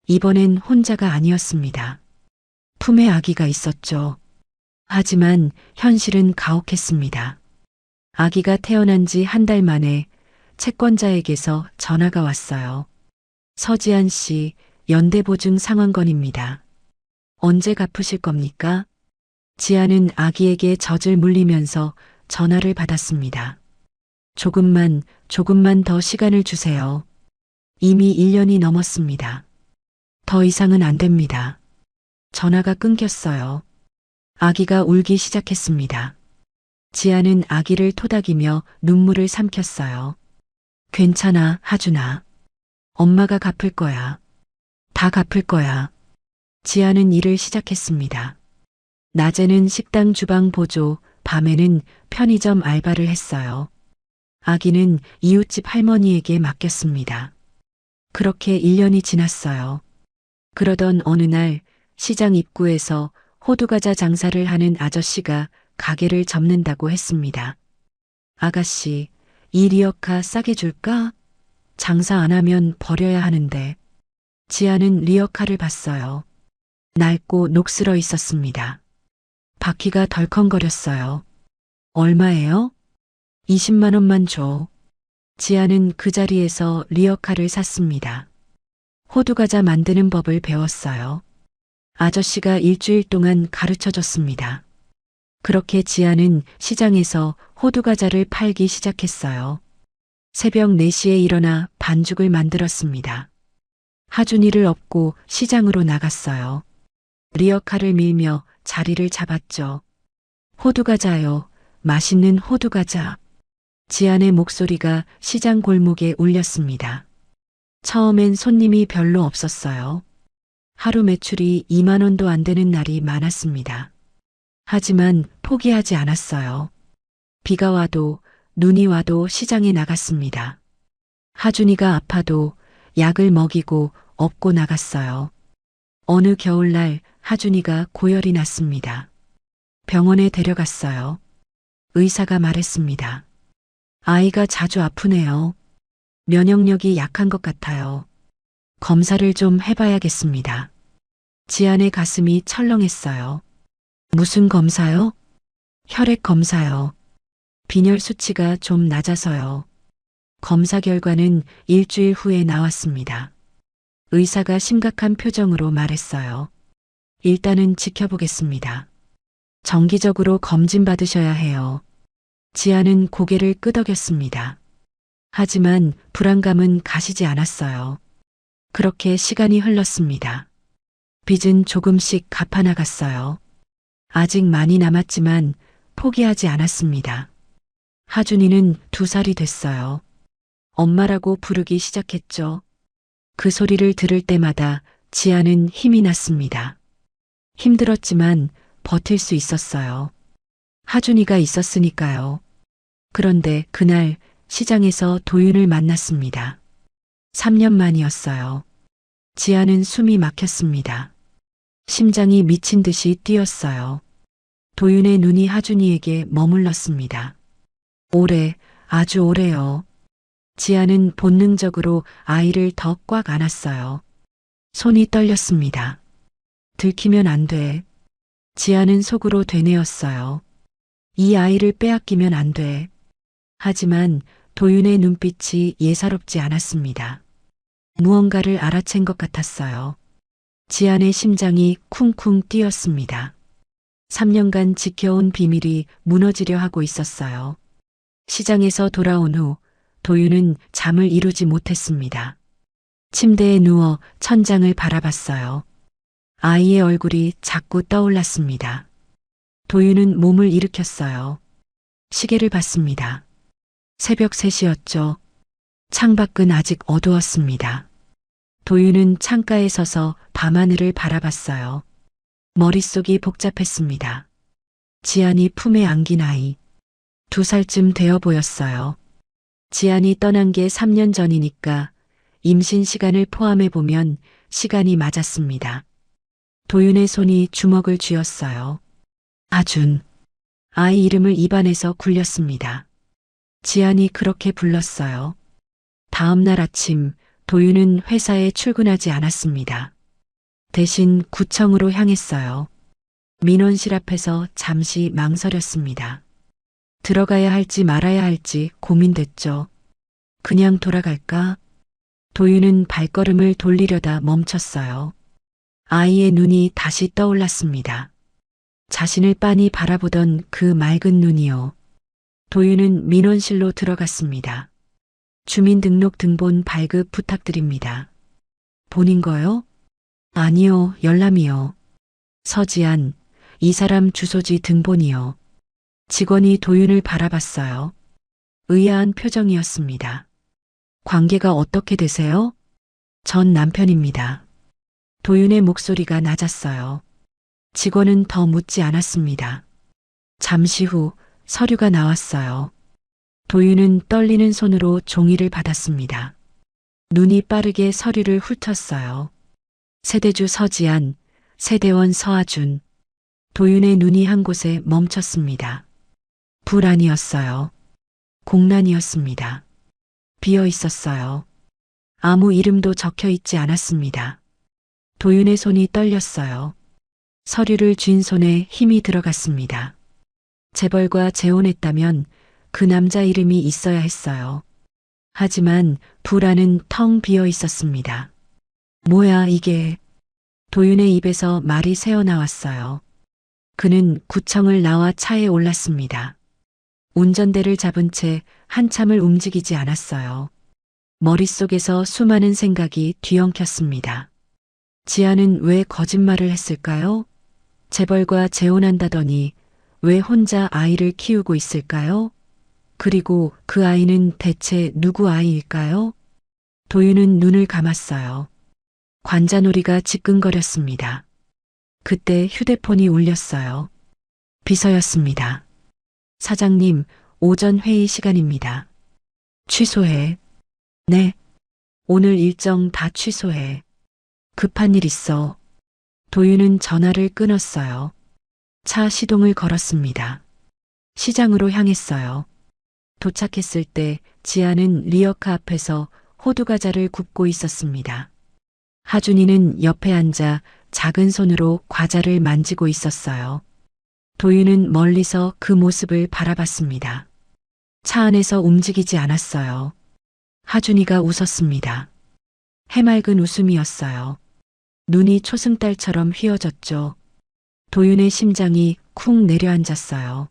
이번엔 혼자가 아니었습니다. 품에 아기가 있었죠. 하지만 현실은 가혹했습니다. 아기가 태어난 지 한 달 만에 채권자에게서 전화가 왔어요. 서지한 씨, 연대보증 상환건입니다. 언제 갚으실 겁니까? 지아는 아기에게 젖을 물리면서 전화를 받았습니다. 조금만 더 시간을 주세요. 이미 1년이 넘었습니다. 더 이상은 안 됩니다. 전화가 끊겼어요. 아기가 울기 시작했습니다. 지아는 아기를 토닥이며 눈물을 삼켰어요. 괜찮아, 하준아. 엄마가 갚을 거야. 다 갚을 거야. 지아는 일을 시작했습니다. 낮에는 식당 주방 보조, 밤에는 편의점 알바를 했어요. 아기는 이웃집 할머니에게 맡겼습니다. 그렇게 1년이 지났어요. 그러던 어느 날 시장 입구에서 호두과자 장사를 하는 아저씨가 가게를 접는다고 했습니다. 아가씨, 이 리어카 싸게 줄까? 장사 안 하면 버려야 하는데. 지아는 리어카를 봤어요. 낡고 녹슬어 있었습니다. 바퀴가 덜컹거렸어요. 얼마예요? 20만 원만 줘. 지아는 그 자리에서 리어카를 샀습니다. 호두과자 만드는 법을 배웠어요. 아저씨가 일주일 동안 가르쳐줬습니다. 그렇게 지아는 시장에서 호두과자를 팔기 시작했어요. 새벽 4시에 일어나 반죽을 만들었습니다. 하준이를 업고 시장으로 나갔어요. 리어카를 밀며 자리를 잡았죠. 호두과자요. 맛있는 호두과자. 지안의 목소리가 시장 골목에 울렸습니다. 처음엔 손님이 별로 없었어요. 하루 매출이 2만 원도 안 되는 날이 많았습니다. 하지만 포기하지 않았어요. 비가 와도 눈이 와도 시장에 나갔습니다. 하준이가 아파도 약을 먹이고 업고 나갔어요. 어느 겨울날 하준이가 고열이 났습니다. 병원에 데려갔어요. 의사가 말했습니다. 아이가 자주 아프네요. 면역력이 약한 것 같아요. 검사를 좀 해봐야겠습니다. 지안의 가슴이 철렁했어요. 무슨 검사요? 혈액 검사요. 빈혈 수치가 좀 낮아서요. 검사 결과는 일주일 후에 나왔습니다. 의사가 심각한 표정으로 말했어요. 일단은 지켜보겠습니다. 정기적으로 검진 받으셔야 해요. 지아는 고개를 끄덕였습니다. 하지만 불안감은 가시지 않았어요. 그렇게 시간이 흘렀습니다. 빚은 조금씩 갚아나갔어요. 아직 많이 남았지만 포기하지 않았습니다. 하준이는 2살이 됐어요. 엄마라고 부르기 시작했죠. 그 소리를 들을 때마다 지아는 힘이 났습니다. 힘들었지만 버틸 수 있었어요. 하준이가 있었으니까요. 그런데 그날 시장에서 도윤을 만났습니다. 3년 만이었어요. 지아는 숨이 막혔습니다. 심장이 미친 듯이 뛰었어요. 도윤의 눈이 하준이에게 머물렀습니다. 오래, 아주 오래요. 지아는 본능적으로 아이를 더 꽉 안았어요. 손이 떨렸습니다. 들키면 안 돼. 지아는 속으로 되뇌었어요. 이 아이를 빼앗기면 안 돼. 하지만 도윤의 눈빛이 예사롭지 않았습니다. 무언가를 알아챈 것 같았어요. 지안의 심장이 쿵쿵 뛰었습니다. 3년간 지켜온 비밀이 무너지려 하고 있었어요. 시장에서 돌아온 후 도윤은 잠을 이루지 못했습니다. 침대에 누워 천장을 바라봤어요. 아이의 얼굴이 자꾸 떠올랐습니다. 도윤은 몸을 일으켰어요. 시계를 봤습니다. 새벽 3시였죠. 창밖은 아직 어두웠습니다. 도윤은 창가에 서서 밤하늘을 바라봤어요. 머릿속이 복잡했습니다. 지안이 품에 안긴 아이. 2살쯤 되어 보였어요. 지안이 떠난 게 3년 전이니까 임신 시간을 포함해 보면 시간이 맞았습니다. 도윤의 손이 주먹을 쥐었어요. 아준. 아이 이름을 입안에서 굴렸습니다. 지안이 그렇게 불렀어요. 다음 날 아침 도윤은 회사에 출근하지 않았습니다. 대신 구청으로 향했어요. 민원실 앞에서 잠시 망설였습니다. 들어가야 할지 말아야 할지 고민됐죠. 그냥 돌아갈까? 도윤은 발걸음을 돌리려다 멈췄어요. 아이의 눈이 다시 떠올랐습니다. 자신을 빤히 바라보던 그 맑은 눈이요. 도윤은 민원실로 들어갔습니다. 주민등록 등본 발급 부탁드립니다. 본인 거요? 아니요, 열람이요. 서지안, 이 사람 주소지 등본이요. 직원이 도윤을 바라봤어요. 의아한 표정이었습니다. 관계가 어떻게 되세요? 전 남편입니다. 도윤의 목소리가 낮았어요. 직원은 더 묻지 않았습니다. 잠시 후 서류가 나왔어요. 도윤은 떨리는 손으로 종이를 받았습니다. 눈이 빠르게 서류를 훑었어요. 세대주 서지안, 세대원 서아준. 도윤의 눈이 한 곳에 멈췄습니다. 불안이었어요. 공란이었습니다. 비어 있었어요. 아무 이름도 적혀 있지 않았습니다. 도윤의 손이 떨렸어요. 서류를 쥔 손에 힘이 들어갔습니다. 재벌과 재혼했다면 그 남자 이름이 있어야 했어요. 하지만 불안은 텅 비어 있었습니다. 뭐야 이게? 도윤의 입에서 말이 새어나왔어요. 그는 구청을 나와 차에 올랐습니다. 운전대를 잡은 채 한참을 움직이지 않았어요. 머릿속에서 수많은 생각이 뒤엉켰습니다. 지아는 왜 거짓말을 했을까요? 재벌과 재혼한다더니 왜 혼자 아이를 키우고 있을까요? 그리고 그 아이는 대체 누구 아이일까요? 도윤은 눈을 감았어요. 관자놀이가 지끈거렸습니다. 그때 휴대폰이 울렸어요. 비서였습니다. 사장님, 오전 회의 시간입니다. 취소해. 네. 오늘 일정 다 취소해. 급한 일 있어. 도윤은 전화를 끊었어요. 차 시동을 걸었습니다. 시장으로 향했어요. 도착했을 때 지아는 리어카 앞에서 호두과자를 굽고 있었습니다. 하준이는 옆에 앉아 작은 손으로 과자를 만지고 있었어요. 도윤은 멀리서 그 모습을 바라봤습니다. 차 안에서 움직이지 않았어요. 하준이가 웃었습니다. 해맑은 웃음이었어요. 눈이 초승달처럼 휘어졌죠. 도윤의 심장이 쿵 내려앉았어요.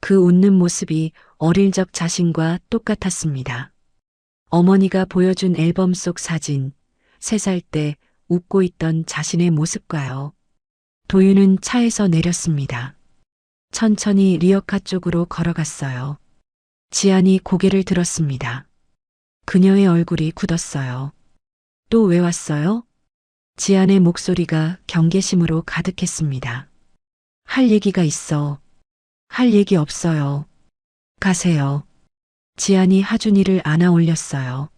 그 웃는 모습이 어릴 적 자신과 똑같았습니다. 어머니가 보여준 앨범 속 사진, 3살 때 웃고 있던 자신의 모습과요. 도윤은 차에서 내렸습니다. 천천히 리어카 쪽으로 걸어갔어요. 지안이 고개를 들었습니다. 그녀의 얼굴이 굳었어요. 또 왜 왔어요? 지안의 목소리가 경계심으로 가득했습니다. 할 얘기가 있어. 할 얘기 없어요. 가세요. 지안이 하준이를 안아 올렸어요.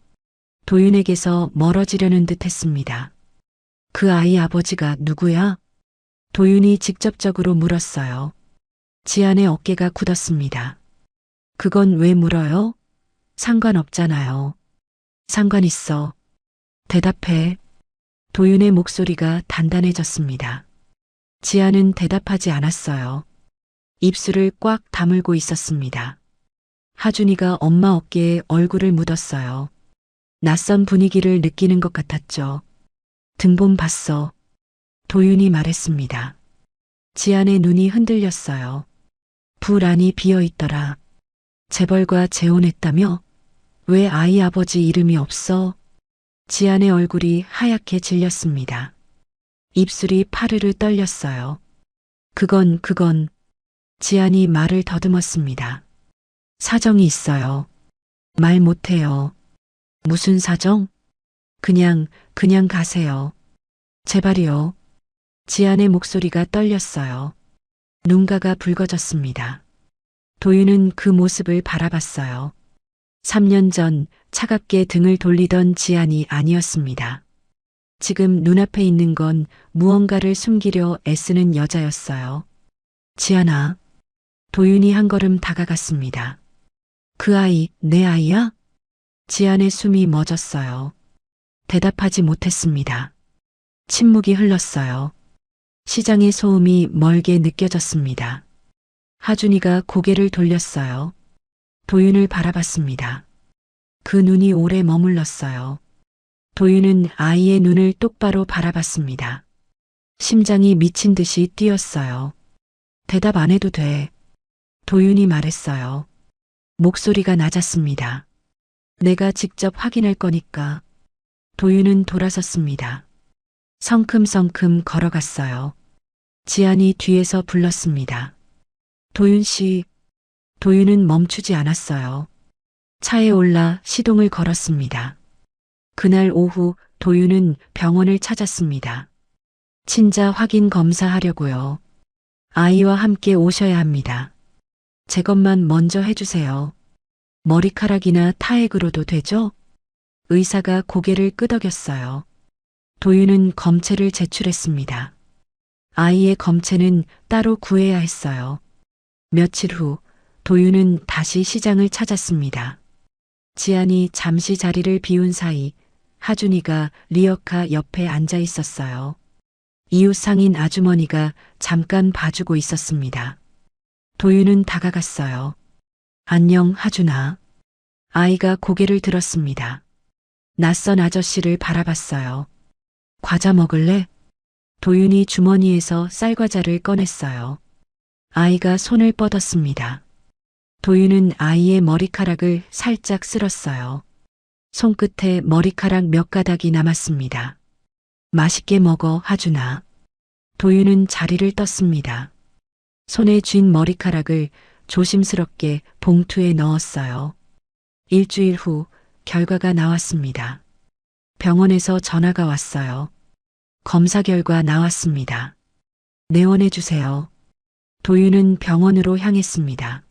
도윤에게서 멀어지려는 듯 했습니다. 그 아이 아버지가 누구야? 도윤이 직접적으로 물었어요. 지안의 어깨가 굳었습니다. 그건 왜 물어요? 상관없잖아요. 상관 있어. 대답해. 도윤의 목소리가 단단해졌습니다. 지아는 대답하지 않았어요. 입술을 꽉 다물고 있었습니다. 하준이가 엄마 어깨에 얼굴을 묻었어요. 낯선 분위기를 느끼는 것 같았죠. 등본 봤어. 도윤이 말했습니다. 지안의 눈이 흔들렸어요. 불 안이 비어 있더라. 재벌과 재혼했다며? 왜 아이 아버지 이름이 없어? 지안의 얼굴이 하얗게 질렸습니다. 입술이 파르르 떨렸어요. 그건 지안이 말을 더듬었습니다. 사정이 있어요. 말 못해요. 무슨 사정? 그냥 가세요. 제발이요. 지안의 목소리가 떨렸어요. 눈가가 붉어졌습니다. 도윤은 그 모습을 바라봤어요. 3년 전 차갑게 등을 돌리던 지안이 아니었습니다. 지금 눈앞에 있는 건 무언가를 숨기려 애쓰는 여자였어요. 지안아. 도윤이 한 걸음 다가갔습니다. 그 아이, 내 아이야? 지안의 숨이 멎었어요. 대답하지 못했습니다. 침묵이 흘렀어요. 시장의 소음이 멀게 느껴졌습니다. 하준이가 고개를 돌렸어요. 도윤을 바라봤습니다. 그 눈이 오래 머물렀어요. 도윤은 아이의 눈을 똑바로 바라봤습니다. 심장이 미친 듯이 뛰었어요. 대답 안 해도 돼. 도윤이 말했어요. 목소리가 낮았습니다. 내가 직접 확인할 거니까. 도윤은 돌아섰습니다. 성큼성큼 걸어갔어요. 지안이 뒤에서 불렀습니다. 도윤 씨. 도윤은 멈추지 않았어요. 차에 올라 시동을 걸었습니다. 그날 오후 도윤은 병원을 찾았습니다. 친자 확인 검사하려고요. 아이와 함께 오셔야 합니다. 제 것만 먼저 해주세요. 머리카락이나 타액으로도 되죠? 의사가 고개를 끄덕였어요. 도윤은 검체를 제출했습니다. 아이의 검체는 따로 구해야 했어요. 며칠 후 도윤은 다시 시장을 찾았습니다. 지안이 잠시 자리를 비운 사이 하준이가 리어카 옆에 앉아 있었어요. 이웃 상인 아주머니가 잠깐 봐주고 있었습니다. 도윤은 다가갔어요. 안녕 하준아. 아이가 고개를 들었습니다. 낯선 아저씨를 바라봤어요. 과자 먹을래? 도윤이 주머니에서 쌀과자를 꺼냈어요. 아이가 손을 뻗었습니다. 도윤은 아이의 머리카락을 살짝 쓸었어요. 손끝에 머리카락 몇 가닥이 남았습니다. 맛있게 먹어 하준아. 도윤은 자리를 떴습니다. 손에 쥔 머리카락을 조심스럽게 봉투에 넣었어요. 일주일 후 결과가 나왔습니다. 병원에서 전화가 왔어요. 검사 결과 나왔습니다. 내원해 주세요. 도윤은 병원으로 향했습니다.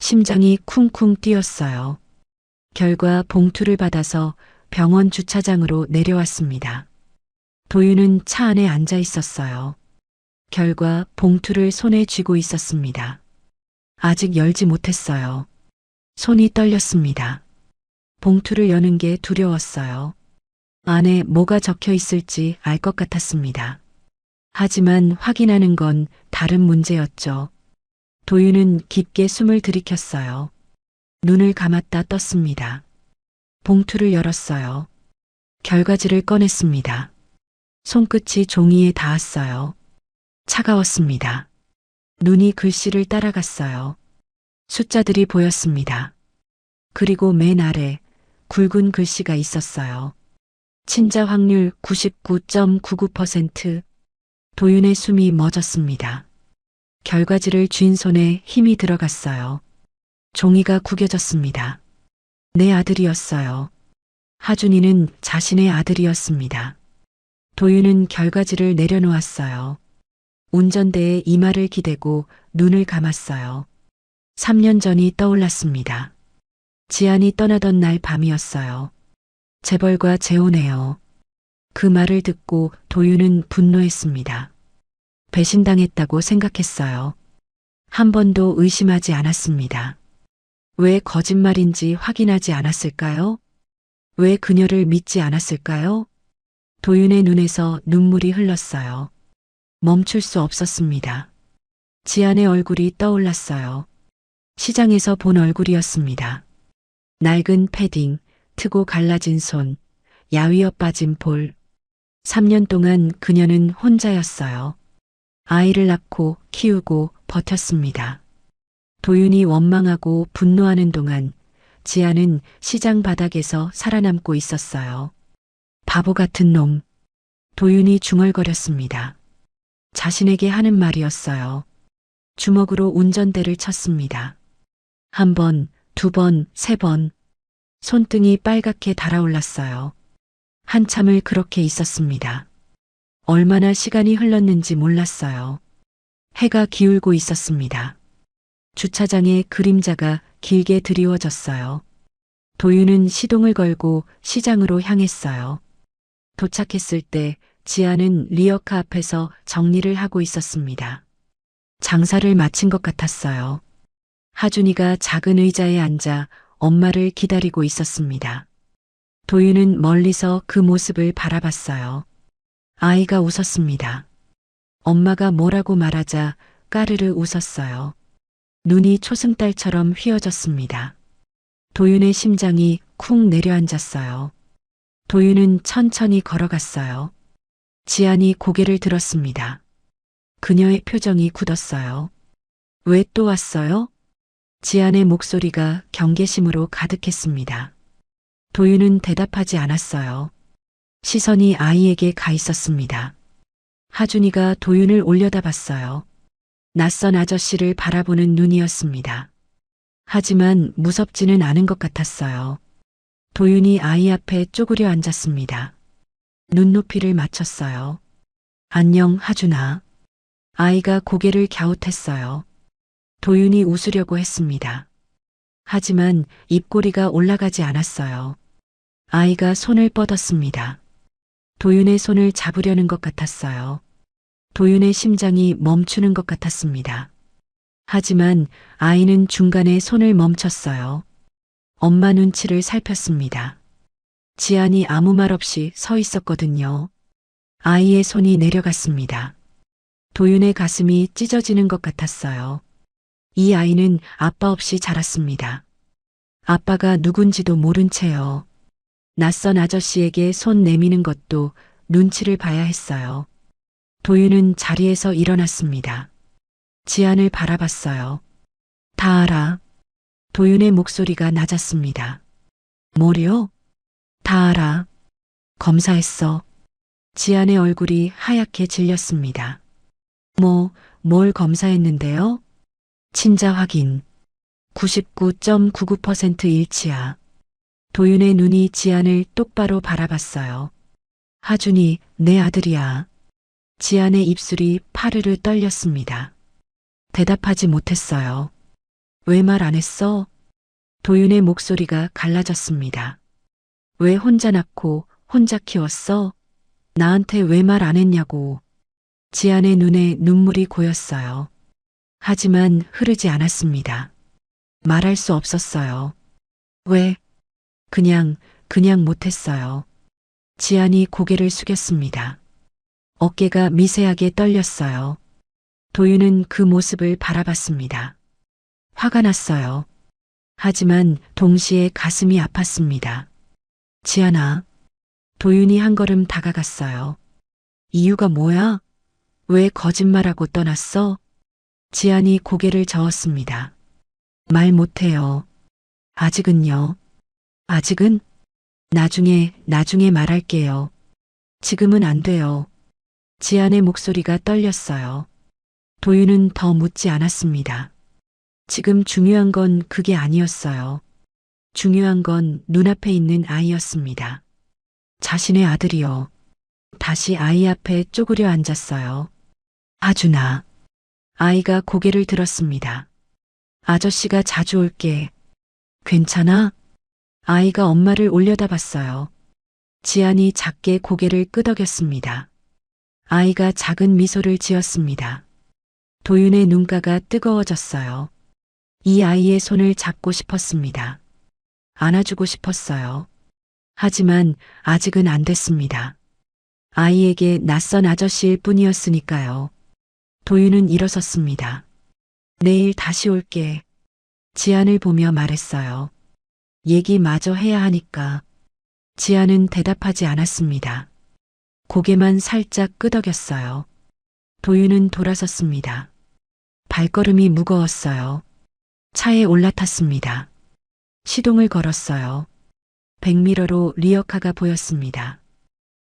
심장이 쿵쿵 뛰었어요. 결과 봉투를 받아서 병원 주차장으로 내려왔습니다. 도윤은 차 안에 앉아 있었어요. 결과 봉투를 손에 쥐고 있었습니다. 아직 열지 못했어요. 손이 떨렸습니다. 봉투를 여는 게 두려웠어요. 안에 뭐가 적혀 있을지 알 것 같았습니다. 하지만 확인하는 건 다른 문제였죠. 도윤은 깊게 숨을 들이켰어요. 눈을 감았다 떴습니다. 봉투를 열었어요. 결과지를 꺼냈습니다. 손끝이 종이에 닿았어요. 차가웠습니다. 눈이 글씨를 따라갔어요. 숫자들이 보였습니다. 그리고 맨 아래 굵은 글씨가 있었어요. 친자 확률 99.99%. 도윤의 숨이 멎었습니다. 결과지를 쥔 손에 힘이 들어갔어요. 종이가 구겨졌습니다. 내 아들이었어요. 하준이는 자신의 아들이었습니다. 도윤은 결과지를 내려놓았어요. 운전대에 이마를 기대고 눈을 감았어요. 3년 전이 떠올랐습니다. 지안이 떠나던 날 밤이었어요. 재벌과 재혼해요. 그 말을 듣고 도윤은 분노했습니다. 배신당했다고 생각했어요. 한 번도 의심하지 않았습니다. 왜 거짓말인지 확인하지 않았을까요? 왜 그녀를 믿지 않았을까요? 도윤의 눈에서 눈물이 흘렀어요. 멈출 수 없었습니다. 지안의 얼굴이 떠올랐어요. 시장에서 본 얼굴이었습니다. 낡은 패딩, 트고 갈라진 손, 야위어 빠진 볼. 3년 동안 그녀는 혼자였어요. 아이를 낳고 키우고 버텼습니다. 도윤이 원망하고 분노하는 동안 지아는 시장 바닥에서 살아남고 있었어요. 바보 같은 놈. 도윤이 중얼거렸습니다. 자신에게 하는 말이었어요. 주먹으로 운전대를 쳤습니다. 한 번, 두 번, 세 번. 손등이 빨갛게 달아올랐어요. 한참을 그렇게 있었습니다. 얼마나 시간이 흘렀는지 몰랐어요. 해가 기울고 있었습니다. 주차장에 그림자가 길게 드리워졌어요. 도윤은 시동을 걸고 시장으로 향했어요. 도착했을 때 지아는 리어카 앞에서 정리를 하고 있었습니다. 장사를 마친 것 같았어요. 하준이가 작은 의자에 앉아 엄마를 기다리고 있었습니다. 도윤은 멀리서 그 모습을 바라봤어요. 아이가 웃었습니다. 엄마가 뭐라고 말하자 까르르 웃었어요. 눈이 초승달처럼 휘어졌습니다. 도윤의 심장이 쿵 내려앉았어요. 도윤은 천천히 걸어갔어요. 지안이 고개를 들었습니다. 그녀의 표정이 굳었어요. 왜 또 왔어요? 지안의 목소리가 경계심으로 가득했습니다. 도윤은 대답하지 않았어요. 시선이 아이에게 가 있었습니다. 하준이가 도윤을 올려다봤어요. 낯선 아저씨를 바라보는 눈이었습니다. 하지만 무섭지는 않은 것 같았어요. 도윤이 아이 앞에 쪼그려 앉았습니다. 눈높이를 맞췄어요. 안녕, 하준아. 아이가 고개를 갸웃했어요. 도윤이 웃으려고 했습니다. 하지만 입꼬리가 올라가지 않았어요. 아이가 손을 뻗었습니다. 도윤의 손을 잡으려는 것 같았어요. 도윤의 심장이 멈추는 것 같았습니다. 하지만 아이는 중간에 손을 멈췄어요. 엄마 눈치를 살폈습니다. 지안이 아무 말 없이 서 있었거든요. 아이의 손이 내려갔습니다. 도윤의 가슴이 찢어지는 것 같았어요. 이 아이는 아빠 없이 자랐습니다. 아빠가 누군지도 모른 채요. 낯선 아저씨에게 손 내미는 것도 눈치를 봐야 했어요. 도윤은 자리에서 일어났습니다. 지안을 바라봤어요. 다 알아. 도윤의 목소리가 낮았습니다. 뭐요? 다 알아. 검사했어. 지안의 얼굴이 하얗게 질렸습니다. 뭘 검사했는데요? 친자 확인. 99.99% 일치야. 도윤의 눈이 지안을 똑바로 바라봤어요. 하준이 내 아들이야. 지안의 입술이 파르르 떨렸습니다. 대답하지 못했어요. 왜 말 안 했어? 도윤의 목소리가 갈라졌습니다. 왜 혼자 낳고 혼자 키웠어? 나한테 왜 말 안 했냐고. 지안의 눈에 눈물이 고였어요. 하지만 흐르지 않았습니다. 말할 수 없었어요. 왜? 그냥 못했어요. 지안이 고개를 숙였습니다. 어깨가 미세하게 떨렸어요. 도윤은 그 모습을 바라봤습니다. 화가 났어요. 하지만 동시에 가슴이 아팠습니다. 지안아. 도윤이 한 걸음 다가갔어요. 이유가 뭐야? 왜 거짓말하고 떠났어? 지안이 고개를 저었습니다. 말 못해요. 아직은요. 아직은? 나중에 말할게요. 지금은 안 돼요. 지안의 목소리가 떨렸어요. 도윤은 더 묻지 않았습니다. 지금 중요한 건 그게 아니었어요. 중요한 건 눈앞에 있는 아이였습니다. 자신의 아들이요. 다시 아이 앞에 쪼그려 앉았어요. 하준아. 아이가 고개를 들었습니다. 아저씨가 자주 올게. 괜찮아? 아이가 엄마를 올려다봤어요. 지안이 작게 고개를 끄덕였습니다. 아이가 작은 미소를 지었습니다. 도윤의 눈가가 뜨거워졌어요. 이 아이의 손을 잡고 싶었습니다. 안아주고 싶었어요. 하지만 아직은 안 됐습니다. 아이에게 낯선 아저씨일 뿐이었으니까요. 도윤은 일어섰습니다. 내일 다시 올게. 지안을 보며 말했어요. 얘기 마저 해야 하니까. 지안은 대답하지 않았습니다. 고개만 살짝 끄덕였어요. 도윤은 돌아섰습니다. 발걸음이 무거웠어요. 차에 올라탔습니다. 시동을 걸었어요. 백미러로 리어카가 보였습니다.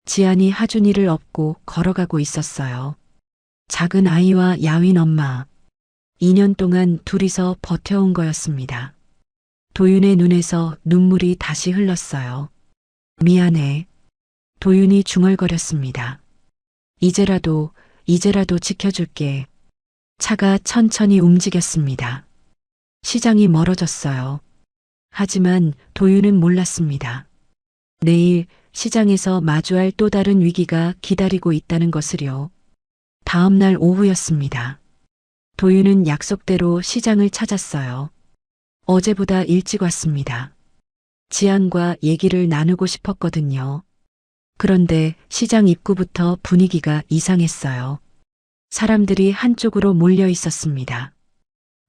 지안이 하준이를 업고 걸어가고 있었어요. 작은 아이와 야윈 엄마. 2년 동안 둘이서 버텨온 거였습니다. 도윤의 눈에서 눈물이 다시 흘렀어요. 미안해. 도윤이 중얼거렸습니다. 이제라도 지켜줄게. 차가 천천히 움직였습니다. 시장이 멀어졌어요. 하지만 도윤은 몰랐습니다. 내일 시장에서 마주할 또 다른 위기가 기다리고 있다는 것을요. 다음 날 오후였습니다. 도윤은 약속대로 시장을 찾았어요. 어제보다 일찍 왔습니다. 지안과 얘기를 나누고 싶었거든요. 그런데 시장 입구부터 분위기가 이상했어요. 사람들이 한쪽으로 몰려 있었습니다.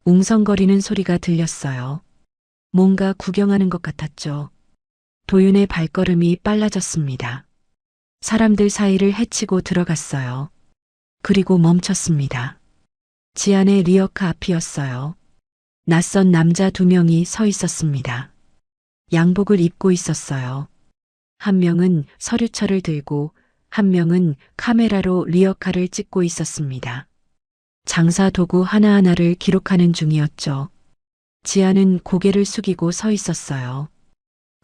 웅성거리는 소리가 들렸어요. 뭔가 구경하는 것 같았죠. 도윤의 발걸음이 빨라졌습니다. 사람들 사이를 헤치고 들어갔어요. 그리고 멈췄습니다. 지안의 리어카 앞이었어요. 낯선 남자 2명이 서 있었습니다. 양복을 입고 있었어요. 한 명은 서류철을 들고 한 명은 카메라로 리어카를 찍고 있었습니다. 장사 도구 하나하나를 기록하는 중이었죠. 지안은 고개를 숙이고 서 있었어요.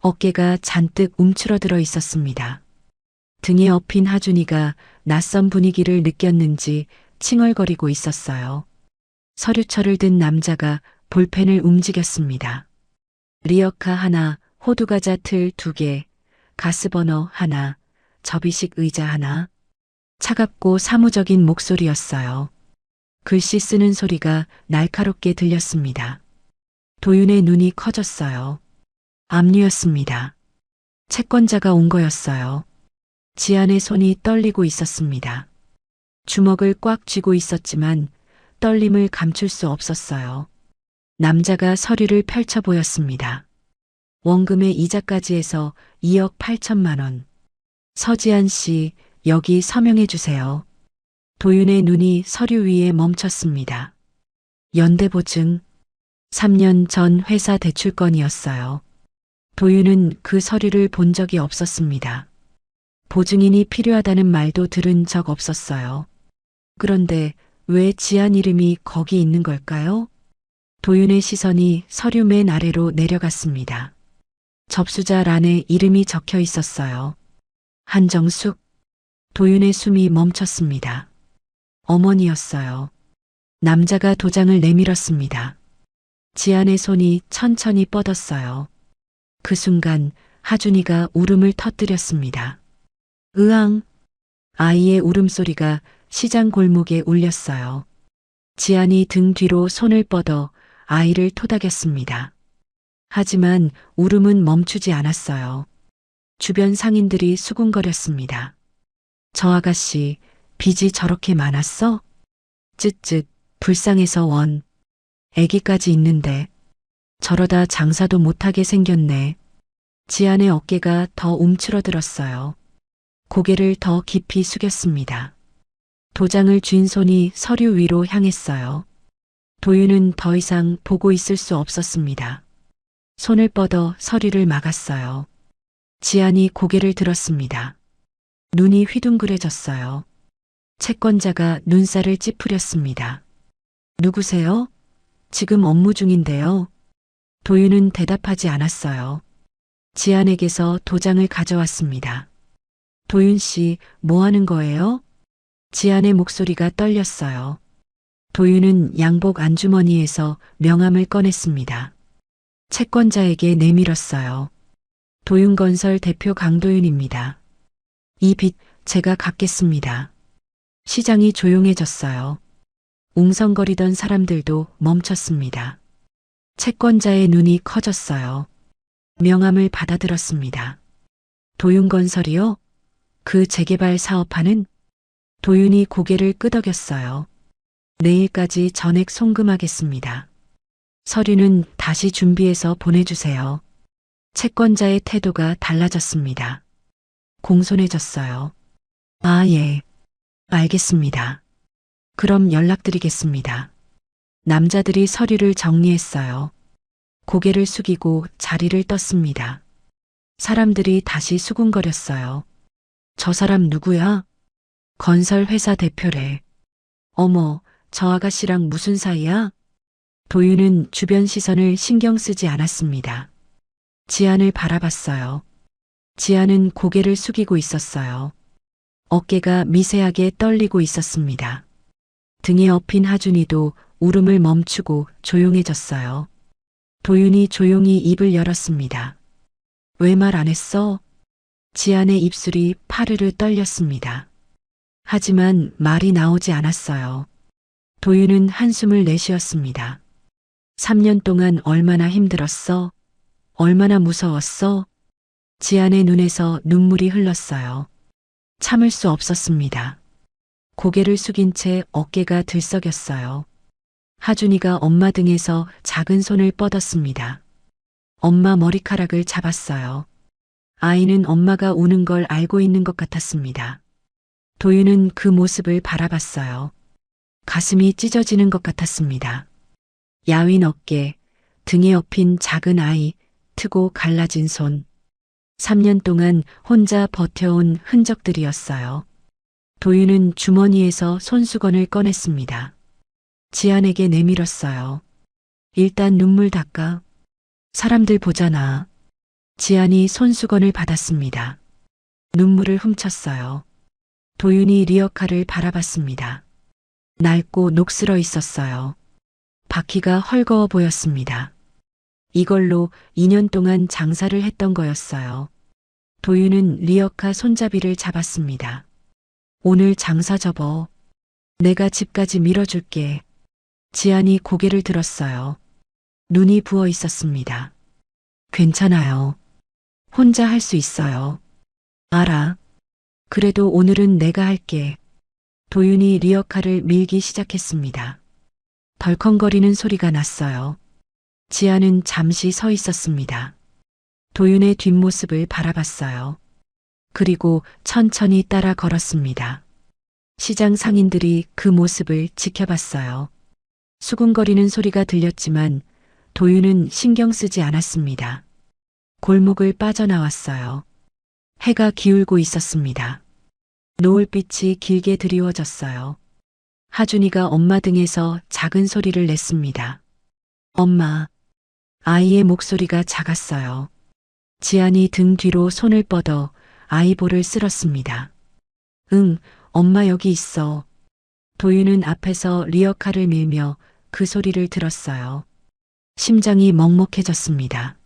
어깨가 잔뜩 움츠러들어 있었습니다. 등에 엎인 하준이가 낯선 분위기를 느꼈는지 칭얼거리고 있었어요. 서류철을 든 남자가 볼펜을 움직였습니다. 리어카 하나, 호두과자 틀 2개, 가스버너 하나, 접이식 의자 하나. 차갑고 사무적인 목소리였어요. 글씨 쓰는 소리가 날카롭게 들렸습니다. 도윤의 눈이 커졌어요. 압류였습니다. 채권자가 온 거였어요. 지안의 손이 떨리고 있었습니다. 주먹을 꽉 쥐고 있었지만 떨림을 감출 수 없었어요. 남자가 서류를 펼쳐 보였습니다. 원금의 이자까지 해서 2억 8천만 원. 서지안 씨, 여기 서명해 주세요. 도윤의 눈이 서류 위에 멈췄습니다. 연대보증. 3년 전 회사 대출건이었어요. 도윤은 그 서류를 본 적이 없었습니다. 보증인이 필요하다는 말도 들은 적 없었어요. 그런데 왜 지안 이름이 거기 있는 걸까요? 도윤의 시선이 서류 맨 아래로 내려갔습니다. 접수자 란에 이름이 적혀 있었어요. 한정숙. 도윤의 숨이 멈췄습니다. 어머니였어요. 남자가 도장을 내밀었습니다. 지안의 손이 천천히 뻗었어요. 그 순간 하준이가 울음을 터뜨렸습니다. 으앙! 아이의 울음소리가 시장 골목에 울렸어요. 지안이 등 뒤로 손을 뻗어 아이를 토닥였습니다. 하지만 울음은 멈추지 않았어요. 주변 상인들이 수군거렸습니다. 저 아가씨, 빚이 저렇게 많았어? 쯧쯧, 불쌍해서 원. 애기까지 있는데 저러다 장사도 못하게 생겼네. 지안의 어깨가 더 움츠러들었어요. 고개를 더 깊이 숙였습니다. 도장을 쥔 손이 서류 위로 향했어요. 도윤은 더 이상 보고 있을 수 없었습니다. 손을 뻗어 서류를 막았어요. 지안이 고개를 들었습니다. 눈이 휘둥그레졌어요. 채권자가 눈살을 찌푸렸습니다. 누구세요? 지금 업무 중인데요. 도윤은 대답하지 않았어요. 지안에게서 도장을 가져왔습니다. 도윤 씨, 뭐 하는 거예요? 지안의 목소리가 떨렸어요. 도윤은 양복 안주머니에서 명함을 꺼냈습니다. 채권자에게 내밀었어요. 도윤건설 대표 강도윤입니다. 이 빚 제가 갚겠습니다. 시장이 조용해졌어요. 웅성거리던 사람들도 멈췄습니다. 채권자의 눈이 커졌어요. 명함을 받아들었습니다. 도윤건설이요? 그 재개발 사업하는? 도윤이 고개를 끄덕였어요. 내일까지 전액 송금하겠습니다. 서류는 다시 준비해서 보내주세요. 채권자의 태도가 달라졌습니다. 공손해졌어요. 아, 예. 알겠습니다. 그럼 연락드리겠습니다. 남자들이 서류를 정리했어요. 고개를 숙이고 자리를 떴습니다. 사람들이 다시 수군거렸어요. 저 사람 누구야? 건설회사 대표래. 어머, 저 아가씨랑 무슨 사이야? 도윤은 주변 시선을 신경 쓰지 않았습니다. 지안을 바라봤어요. 지안은 고개를 숙이고 있었어요. 어깨가 미세하게 떨리고 있었습니다. 등에 엎인 하준이도 울음을 멈추고 조용해졌어요. 도윤이 조용히 입을 열었습니다. 왜 말 안 했어? 지안의 입술이 파르르 떨렸습니다. 하지만 말이 나오지 않았어요. 도윤은 한숨을 내쉬었습니다. 3년 동안 얼마나 힘들었어? 얼마나 무서웠어? 지안의 눈에서 눈물이 흘렀어요. 참을 수 없었습니다. 고개를 숙인 채 어깨가 들썩였어요. 하준이가 엄마 등에서 작은 손을 뻗었습니다. 엄마 머리카락을 잡았어요. 아이는 엄마가 우는 걸 알고 있는 것 같았습니다. 도윤은 그 모습을 바라봤어요. 가슴이 찢어지는 것 같았습니다. 야윈 어깨, 등에 엎인 작은 아이, 트고 갈라진 손. 3년 동안 혼자 버텨온 흔적들이었어요. 도윤은 주머니에서 손수건을 꺼냈습니다. 지안에게 내밀었어요. 일단 눈물 닦아. 사람들 보잖아. 지안이 손수건을 받았습니다. 눈물을 훔쳤어요. 도윤이 리어카를 바라봤습니다. 낡고 녹슬어 있었어요. 바퀴가 헐거워 보였습니다. 이걸로 2년 동안 장사를 했던 거였어요. 도윤은 리어카 손잡이를 잡았습니다. 오늘 장사 접어. 내가 집까지 밀어줄게. 지안이 고개를 들었어요. 눈이 부어 있었습니다. 괜찮아요. 혼자 할 수 있어요. 알아. 그래도 오늘은 내가 할게. 도윤이 리어카를 밀기 시작했습니다. 덜컹거리는 소리가 났어요. 지안은 잠시 서 있었습니다. 도윤의 뒷모습을 바라봤어요. 그리고 천천히 따라 걸었습니다. 시장 상인들이 그 모습을 지켜봤어요. 수군거리는 소리가 들렸지만 도윤은 신경 쓰지 않았습니다. 골목을 빠져나왔어요. 해가 기울고 있었습니다. 노을빛이 길게 드리워졌어요. 하준이가 엄마 등에서 작은 소리를 냈습니다. 엄마. 아이의 목소리가 작았어요. 지안이 등 뒤로 손을 뻗어 아이 볼을 쓸었습니다. 응, 엄마 여기 있어. 도윤은 앞에서 리어카를 밀며 그 소리를 들었어요. 심장이 먹먹해졌습니다.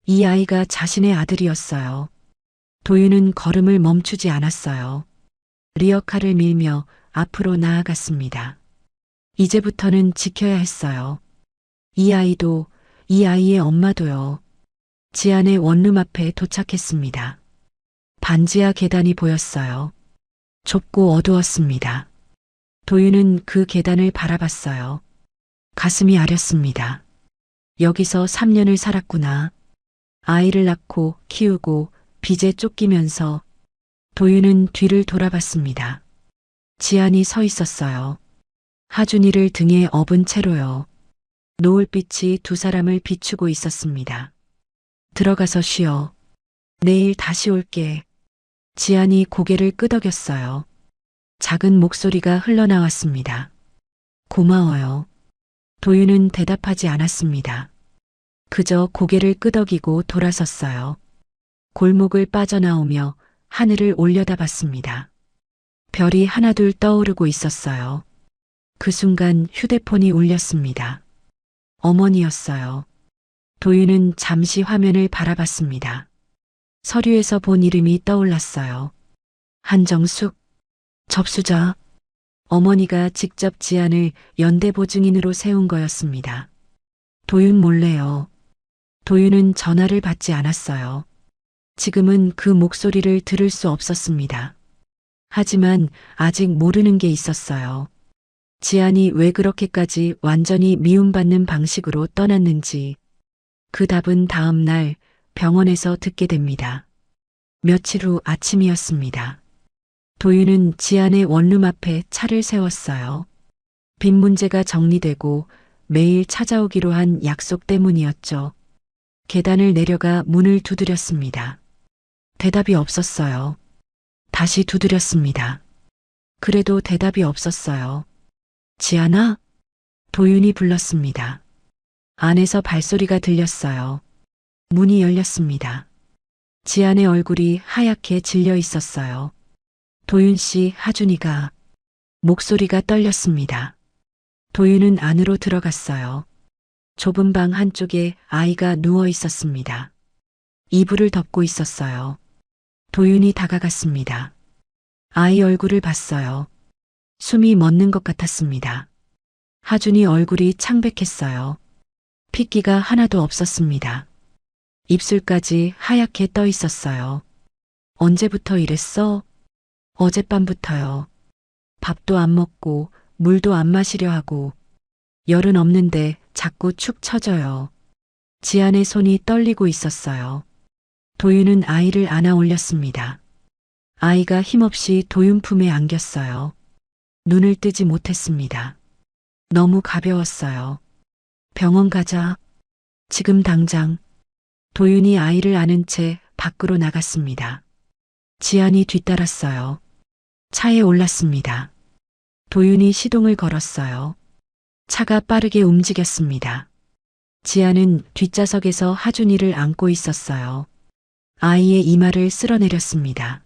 이 아이가 자신의 아들이었어요. 도윤은 걸음을 멈추지 않았어요. 리어카를 밀며 앞으로 나아갔습니다. 이제부터는 지켜야 했어요. 이 아이도, 이 아이의 엄마도요. 지안의 원룸 앞에 도착했습니다. 반지하 계단이 보였어요. 좁고 어두웠습니다. 도윤은 그 계단을 바라봤어요. 가슴이 아렸습니다. 여기서 3년을 살았구나. 아이를 낳고 키우고 빚에 쫓기면서 도윤은 뒤를 돌아봤습니다. 지안이 서 있었어요. 하준이를 등에 업은 채로요. 노을빛이 두 사람을 비추고 있었습니다. 들어가서 쉬어. 내일 다시 올게. 지안이 고개를 끄덕였어요. 작은 목소리가 흘러나왔습니다. 고마워요. 도윤은 대답하지 않았습니다. 그저 고개를 끄덕이고 돌아섰어요. 골목을 빠져나오며 하늘을 올려다봤습니다. 별이 하나둘 떠오르고 있었어요. 그 순간 휴대폰이 울렸습니다. 어머니였어요. 도윤은 잠시 화면을 바라봤습니다. 서류에서 본 이름이 떠올랐어요. 한정숙. 접수자. 어머니가 직접 지안을 연대보증인으로 세운 거였습니다. 도윤 몰래요. 도윤은 전화를 받지 않았어요. 지금은 그 목소리를 들을 수 없었습니다. 하지만 아직 모르는 게 있었어요. 지안이 왜 그렇게까지 완전히 미움받는 방식으로 떠났는지. 그 답은 다음 날 병원에서 듣게 됩니다. 며칠 후 아침이었습니다. 도윤은 지안의 원룸 앞에 차를 세웠어요. 빚 문제가 정리되고 매일 찾아오기로 한 약속 때문이었죠. 계단을 내려가 문을 두드렸습니다. 대답이 없었어요. 다시 두드렸습니다. 그래도 대답이 없었어요. 지안아? 도윤이 불렀습니다. 안에서 발소리가 들렸어요. 문이 열렸습니다. 지안의 얼굴이 하얗게 질려 있었어요. 도윤 씨, 하준이가. 목소리가 떨렸습니다. 도윤은 안으로 들어갔어요. 좁은 방 한쪽에 아이가 누워 있었습니다. 이불을 덮고 있었어요. 도윤이 다가갔습니다. 아이 얼굴을 봤어요. 숨이 멎는 것 같았습니다. 하준이 얼굴이 창백했어요. 핏기가 하나도 없었습니다. 입술까지 하얗게 떠 있었어요. 언제부터 이랬어? 어젯밤부터요. 밥도 안 먹고 물도 안 마시려 하고 열은 없는데 자꾸 축 처져요. 지안의 손이 떨리고 있었어요. 도윤은 아이를 안아 올렸습니다. 아이가 힘없이 도윤 품에 안겼어요. 눈을 뜨지 못했습니다. 너무 가벼웠어요. 병원 가자. 지금 당장. 도윤이 아이를 안은 채 밖으로 나갔습니다. 지안이 뒤따랐어요. 차에 올랐습니다. 도윤이 시동을 걸었어요. 차가 빠르게 움직였습니다. 지안은 뒷좌석에서 하준이를 안고 있었어요. 아이의 이마를 쓸어내렸습니다.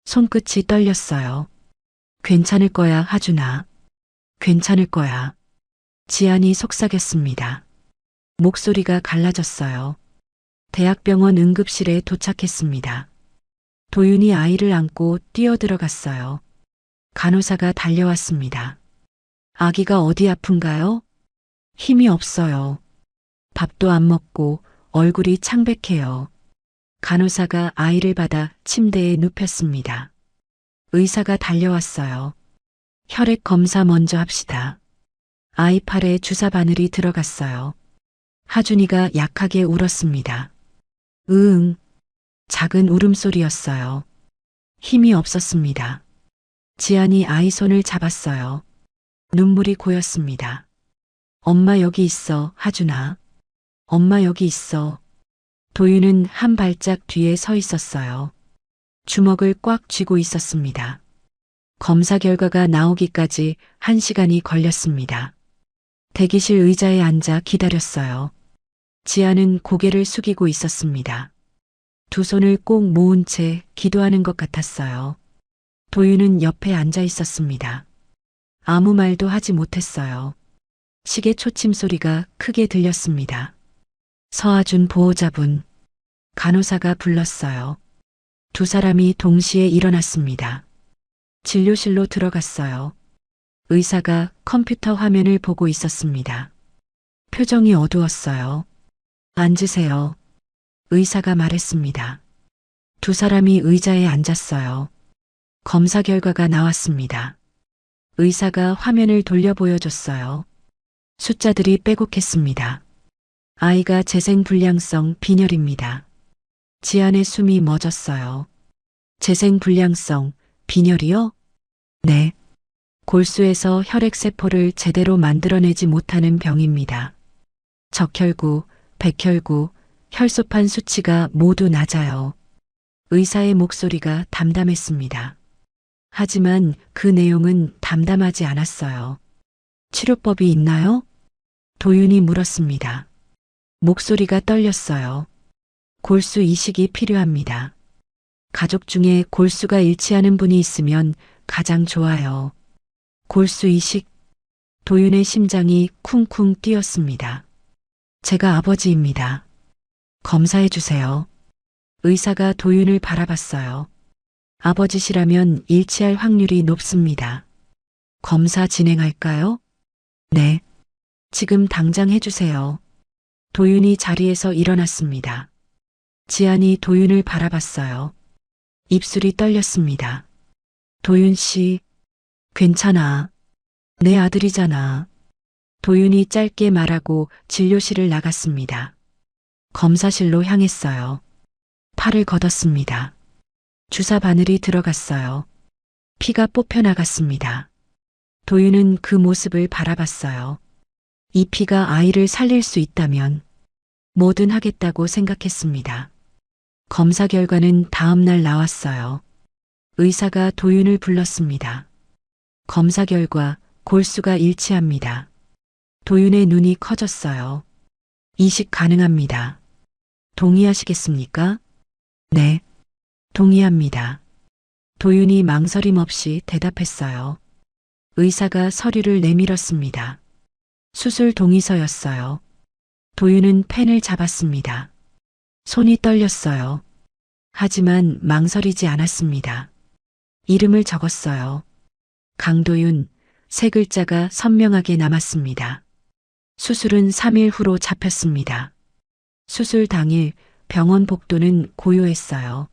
손끝이 떨렸어요. 괜찮을 거야, 하준아. 괜찮을 거야. 지안이 속삭였습니다. 목소리가 갈라졌어요. 대학병원 응급실에 도착했습니다. 도윤이 아이를 안고 뛰어들어갔어요. 간호사가 달려왔습니다. 아기가 어디 아픈가요? 힘이 없어요. 밥도 안 먹고 얼굴이 창백해요. 간호사가 아이를 받아 침대에 눕혔습니다. 의사가 달려왔어요. 혈액 검사 먼저 합시다. 아이 팔에 주사 바늘이 들어갔어요. 하준이가 약하게 울었습니다. 으응. 작은 울음소리였어요. 힘이 없었습니다. 지안이 아이 손을 잡았어요. 눈물이 고였습니다. 엄마 여기 있어, 하준아. 엄마 여기 있어. 도윤은 한 발짝 뒤에 서 있었어요. 주먹을 꽉 쥐고 있었습니다. 검사 결과가 나오기까지 1시간이 걸렸습니다. 대기실 의자에 앉아 기다렸어요. 지안은 고개를 숙이고 있었습니다. 두 손을 꼭 모은 채 기도하는 것 같았어요. 도윤은 옆에 앉아 있었습니다. 아무 말도 하지 못했어요. 시계 초침 소리가 크게 들렸습니다. 서아준 보호자분, 간호사가 불렀어요. 두 사람이 동시에 일어났습니다. 진료실로 들어갔어요. 의사가 컴퓨터 화면을 보고 있었습니다. 표정이 어두웠어요. 앉으세요. 의사가 말했습니다. 두 사람이 의자에 앉았어요. 검사 결과가 나왔습니다. 의사가 화면을 돌려 보여줬어요. 숫자들이 빼곡했습니다. 아이가 재생불량성 빈혈입니다. 지안의 숨이 멎었어요. 재생불량성 빈혈이요? 네. 골수에서 혈액세포를 제대로 만들어내지 못하는 병입니다. 적혈구, 백혈구, 혈소판 수치가 모두 낮아요. 의사의 목소리가 담담했습니다. 하지만 그 내용은 담담하지 않았어요. 치료법이 있나요? 도윤이 물었습니다. 목소리가 떨렸어요. 골수 이식이 필요합니다. 가족 중에 골수가 일치하는 분이 있으면 가장 좋아요. 골수 이식. 도윤의 심장이 쿵쿵 뛰었습니다. 제가 아버지입니다. 검사해 주세요. 의사가 도윤을 바라봤어요. 아버지시라면 일치할 확률이 높습니다. 검사 진행할까요? 네. 지금 당장 해주세요. 도윤이 자리에서 일어났습니다. 지안이 도윤을 바라봤어요. 입술이 떨렸습니다. 도윤 씨, 괜찮아. 내 아들이잖아. 도윤이 짧게 말하고 진료실을 나갔습니다. 검사실로 향했어요. 팔을 걷었습니다. 주사 바늘이 들어갔어요. 피가 뽑혀 나갔습니다. 도윤은 그 모습을 바라봤어요. 이 피가 아이를 살릴 수 있다면 뭐든 하겠다고 생각했습니다. 검사 결과는 다음 날 나왔어요. 의사가 도윤을 불렀습니다. 검사 결과 골수가 일치합니다. 도윤의 눈이 커졌어요. 이식 가능합니다. 동의하시겠습니까? 네, 동의합니다. 도윤이 망설임 없이 대답했어요. 의사가 서류를 내밀었습니다. 수술 동의서였어요. 도윤은 펜을 잡았습니다. 손이 떨렸어요. 하지만 망설이지 않았습니다. 이름을 적었어요. 강도윤, 세 글자가 선명하게 남았습니다. 수술은 3일 후로 잡혔습니다. 수술 당일 병원 복도는 고요했어요.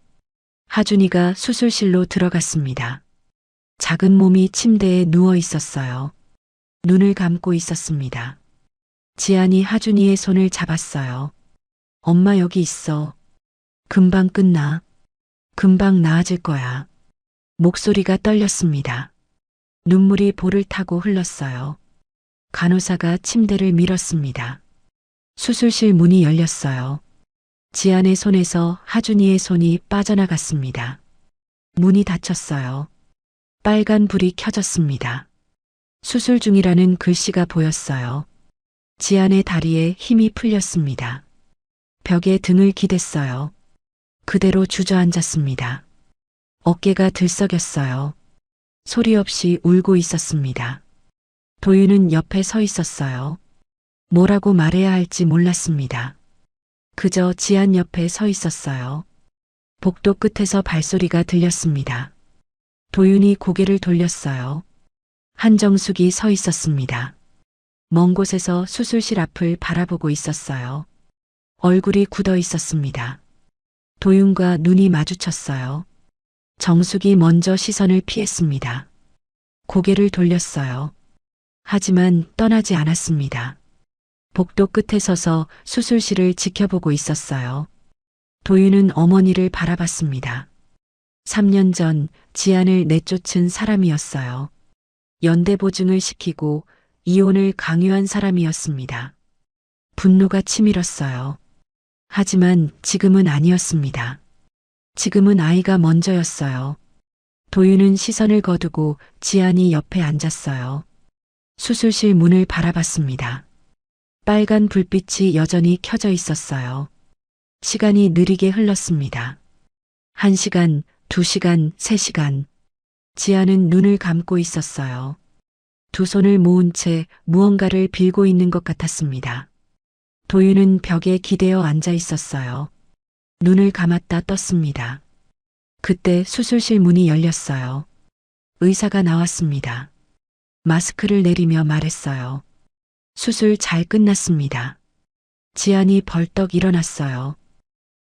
하준이가 수술실로 들어갔습니다. 작은 몸이 침대에 누워 있었어요. 눈을 감고 있었습니다. 지안이 하준이의 손을 잡았어요. 엄마 여기 있어. 금방 끝나. 금방 나아질 거야. 목소리가 떨렸습니다. 눈물이 볼을 타고 흘렀어요. 간호사가 침대를 밀었습니다. 수술실 문이 열렸어요. 지안의 손에서 하준이의 손이 빠져나갔습니다. 문이 닫혔어요. 빨간 불이 켜졌습니다. 수술 중이라는 글씨가 보였어요. 지안의 다리에 힘이 풀렸습니다. 벽에 등을 기댔어요. 그대로 주저앉았습니다. 어깨가 들썩였어요. 소리 없이 울고 있었습니다. 도윤은 옆에 서 있었어요. 뭐라고 말해야 할지 몰랐습니다. 그저 지안 옆에 서 있었어요. 복도 끝에서 발소리가 들렸습니다. 도윤이 고개를 돌렸어요. 한정숙이 서 있었습니다. 먼 곳에서 수술실 앞을 바라보고 있었어요. 얼굴이 굳어 있었습니다. 도윤과 눈이 마주쳤어요. 정숙이 먼저 시선을 피했습니다. 고개를 돌렸어요. 하지만 떠나지 않았습니다. 복도 끝에 서서 수술실을 지켜보고 있었어요. 도윤은 어머니를 바라봤습니다. 3년 전 지안을 내쫓은 사람이었어요. 연대보증을 시키고 이혼을 강요한 사람이었습니다. 분노가 치밀었어요. 하지만 지금은 아니었습니다. 지금은 아이가 먼저였어요. 도윤은 시선을 거두고 지안이 옆에 앉았어요. 수술실 문을 바라봤습니다. 빨간 불빛이 여전히 켜져 있었어요. 시간이 느리게 흘렀습니다. 1시간, 2시간, 3시간. 지안은 눈을 감고 있었어요. 두 손을 모은 채 무언가를 빌고 있는 것 같았습니다. 도윤은 벽에 기대어 앉아 있었어요. 눈을 감았다 떴습니다. 그때 수술실 문이 열렸어요. 의사가 나왔습니다. 마스크를 내리며 말했어요. 수술 잘 끝났습니다. 지안이 벌떡 일어났어요.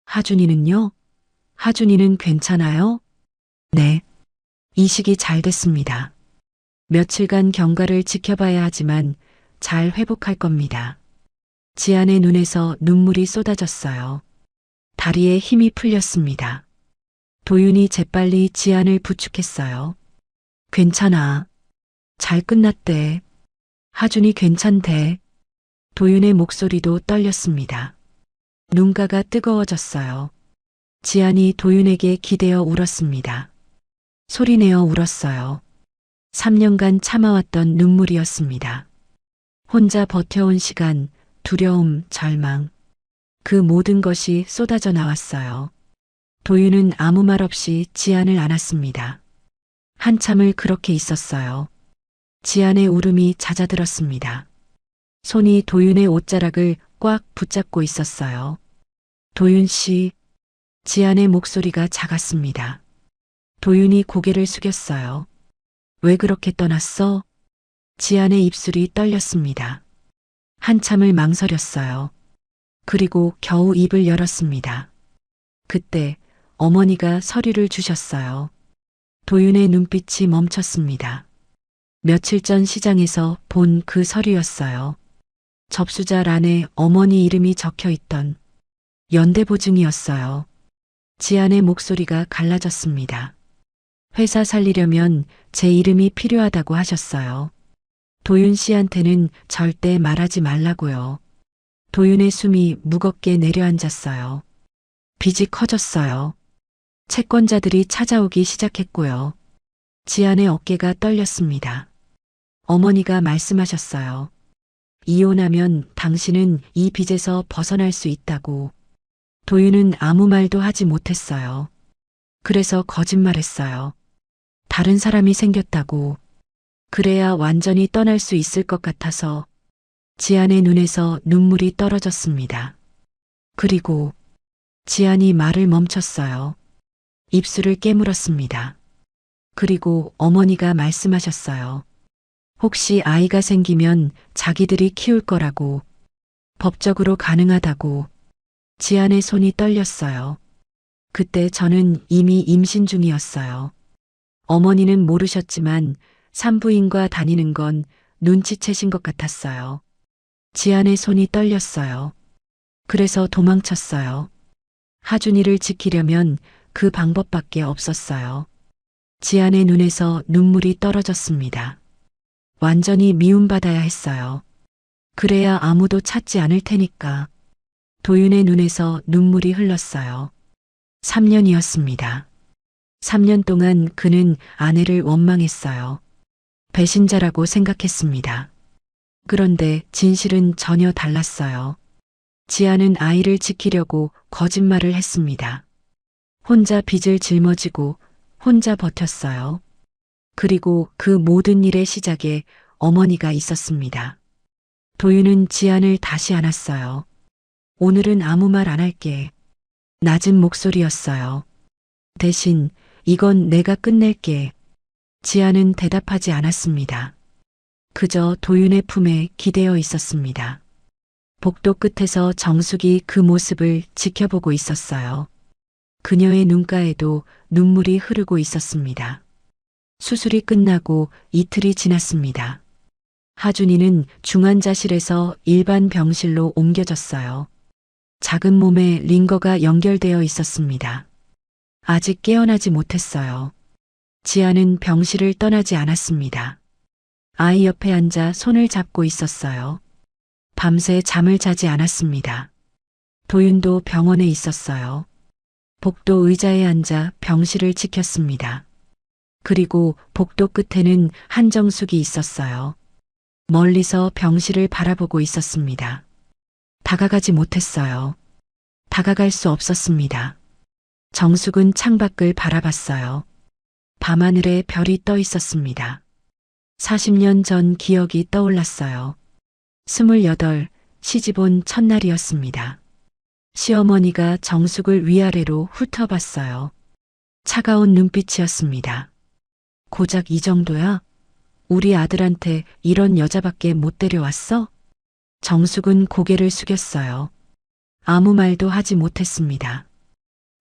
하준이는요? 하준이는 괜찮아요? 네. 이식이 잘 됐습니다. 며칠간 경과를 지켜봐야 하지만 잘 회복할 겁니다. 지안의 눈에서 눈물이 쏟아졌어요. 다리에 힘이 풀렸습니다. 도윤이 재빨리 지안을 부축했어요. 괜찮아. 잘 끝났대. 하준이 괜찮대. 도윤의 목소리도 떨렸습니다. 눈가가 뜨거워졌어요. 지안이 도윤에게 기대어 울었습니다. 소리내어 울었어요. 3년간 참아왔던 눈물이었습니다. 혼자 버텨온 시간, 두려움, 절망. 그 모든 것이 쏟아져 나왔어요. 도윤은 아무 말 없이 지안을 안았습니다. 한참을 그렇게 있었어요. 지안의 울음이 잦아들었습니다. 손이 도윤의 옷자락을 꽉 붙잡고 있었어요. 도윤 씨, 지안의 목소리가 작았습니다. 도윤이 고개를 숙였어요. 왜 그렇게 떠났어? 지안의 입술이 떨렸습니다. 한참을 망설였어요. 그리고 겨우 입을 열었습니다. 그때 어머니가 서류를 주셨어요. 도윤의 눈빛이 멈췄습니다. 며칠 전 시장에서 본 그 서류였어요. 접수자 란에 어머니 이름이 적혀 있던 연대보증이었어요. 지안의 목소리가 갈라졌습니다. 회사 살리려면 제 이름이 필요하다고 하셨어요. 도윤 씨한테는 절대 말하지 말라고요. 도윤의 숨이 무겁게 내려앉았어요. 빚이 커졌어요. 채권자들이 찾아오기 시작했고요. 지안의 어깨가 떨렸습니다. 어머니가 말씀하셨어요. 이혼하면 당신은 이 빚에서 벗어날 수 있다고. 도윤은 아무 말도 하지 못했어요. 그래서 거짓말했어요. 다른 사람이 생겼다고. 그래야 완전히 떠날 수 있을 것 같아서. 지안의 눈에서 눈물이 떨어졌습니다. 그리고 지안이 말을 멈췄어요. 입술을 깨물었습니다. 그리고 어머니가 말씀하셨어요. 혹시 아이가 생기면 자기들이 키울 거라고. 법적으로 가능하다고. 지안의 손이 떨렸어요. 그때 저는 이미 임신 중이었어요. 어머니는 모르셨지만 산부인과 다니는 건 눈치채신 것 같았어요. 지안의 손이 떨렸어요. 그래서 도망쳤어요. 하준이를 지키려면 그 방법밖에 없었어요. 지안의 눈에서 눈물이 떨어졌습니다. 완전히 미움받아야 했어요. 그래야 아무도 찾지 않을 테니까. 도윤의 눈에서 눈물이 흘렀어요. 3년이었습니다. 3년 동안 그는 아내를 원망했어요. 배신자라고 생각했습니다. 그런데 진실은 전혀 달랐어요. 지아는 아이를 지키려고 거짓말을 했습니다. 혼자 빚을 짊어지고 혼자 버텼어요. 그리고 그 모든 일의 시작에 어머니가 있었습니다. 도윤은 지안을 다시 안았어요. 오늘은 아무 말 안 할게. 낮은 목소리였어요. 대신 이건 내가 끝낼게. 지안은 대답하지 않았습니다. 그저 도윤의 품에 기대어 있었습니다. 복도 끝에서 정숙이 그 모습을 지켜보고 있었어요. 그녀의 눈가에도 눈물이 흐르고 있었습니다. 수술이 끝나고 이틀이 지났습니다. 하준이는 중환자실에서 일반 병실로 옮겨졌어요. 작은 몸에 링거가 연결되어 있었습니다. 아직 깨어나지 못했어요. 지아는 병실을 떠나지 않았습니다. 아이 옆에 앉아 손을 잡고 있었어요. 밤새 잠을 자지 않았습니다. 도윤도 병원에 있었어요. 복도 의자에 앉아 병실을 지켰습니다. 그리고 복도 끝에는 한정숙이 있었어요. 멀리서 병실을 바라보고 있었습니다. 다가가지 못했어요. 다가갈 수 없었습니다. 정숙은 창밖을 바라봤어요. 밤하늘에 별이 떠 있었습니다. 40년 전 기억이 떠올랐어요. 28, 시집 온 첫날이었습니다. 시어머니가 정숙을 위아래로 훑어봤어요. 차가운 눈빛이었습니다. 고작 이 정도야? 우리 아들한테 이런 여자밖에 못 데려왔어? 정숙은 고개를 숙였어요. 아무 말도 하지 못했습니다.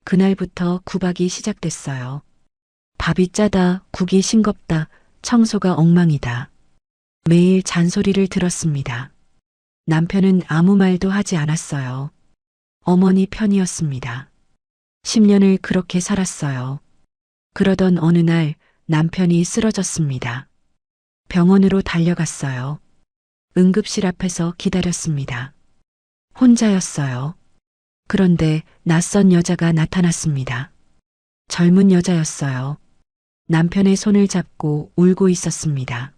그날부터 구박이 시작됐어요. 밥이 짜다, 국이 싱겁다, 청소가 엉망이다. 매일 잔소리를 들었습니다. 남편은 아무 말도 하지 않았어요. 어머니 편이었습니다. 10년을 그렇게 살았어요. 그러던 어느 날 남편이 쓰러졌습니다. 병원으로 달려갔어요. 응급실 앞에서 기다렸습니다. 혼자였어요. 그런데 낯선 여자가 나타났습니다. 젊은 여자였어요. 남편의 손을 잡고 울고 있었습니다.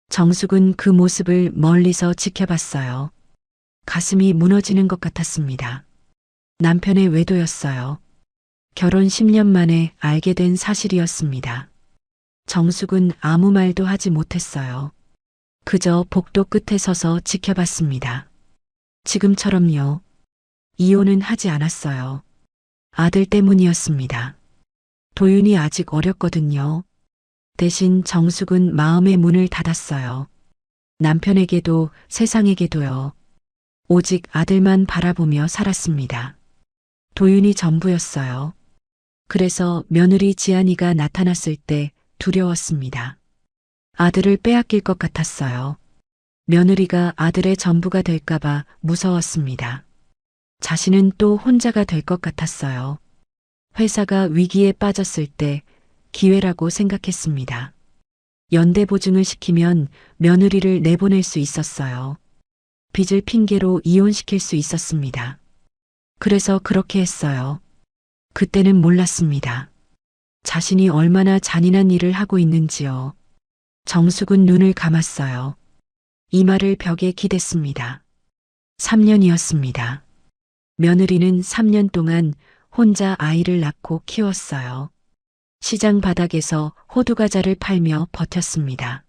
정숙은 그 모습을 멀리서 지켜봤어요. 가슴이 무너지는 것 같았습니다. 남편의 외도였어요. 결혼 10년 만에 알게 된 사실이었습니다. 정숙은 아무 말도 하지 못했어요. 그저 복도 끝에 서서 지켜봤습니다. 지금처럼요. 이혼은 하지 않았어요. 아들 때문이었습니다. 도윤이 아직 어렸거든요. 대신 정숙은 마음의 문을 닫았어요. 남편에게도 세상에게도요. 오직 아들만 바라보며 살았습니다. 도윤이 전부였어요. 그래서 며느리 지안이가 나타났을 때 두려웠습니다. 아들을 빼앗길 것 같았어요. 며느리가 아들의 전부가 될까봐 무서웠습니다. 자신은 또 혼자가 될 것 같았어요. 회사가 위기에 빠졌을 때 기회라고 생각했습니다. 연대 보증을 시키면 며느리를 내보낼 수 있었어요. 빚을 핑계로 이혼시킬 수 있었습니다. 그래서 그렇게 했어요. 그때는 몰랐습니다. 자신이 얼마나 잔인한 일을 하고 있는지요. 정숙은 눈을 감았어요. 이마를 벽에 기댔습니다. 3년이었습니다. 며느리는 3년 동안 혼자 아이를 낳고 키웠어요. 시장 바닥에서 호두과자를 팔며 버텼습니다.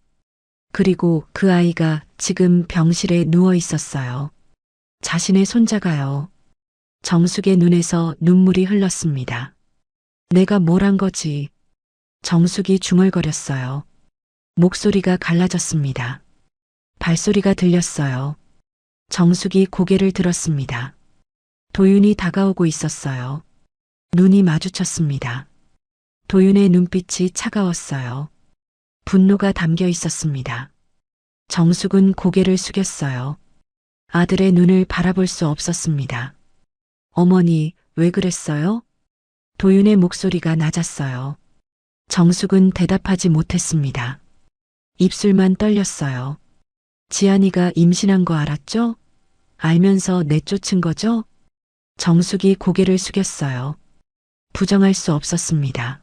그리고 그 아이가 지금 병실에 누워 있었어요. 자신의 손자가요. 정숙의 눈에서 눈물이 흘렀습니다. 내가 뭘 한 거지? 정숙이 중얼거렸어요. 목소리가 갈라졌습니다. 발소리가 들렸어요. 정숙이 고개를 들었습니다. 도윤이 다가오고 있었어요. 눈이 마주쳤습니다. 도윤의 눈빛이 차가웠어요. 분노가 담겨 있었습니다. 정숙은 고개를 숙였어요. 아들의 눈을 바라볼 수 없었습니다. 어머니, 왜 그랬어요? 도윤의 목소리가 낮았어요. 정숙은 대답하지 못했습니다. 입술만 떨렸어요. 지안이가 임신한 거 알았죠? 알면서 내쫓은 거죠? 정숙이 고개를 숙였어요. 부정할 수 없었습니다.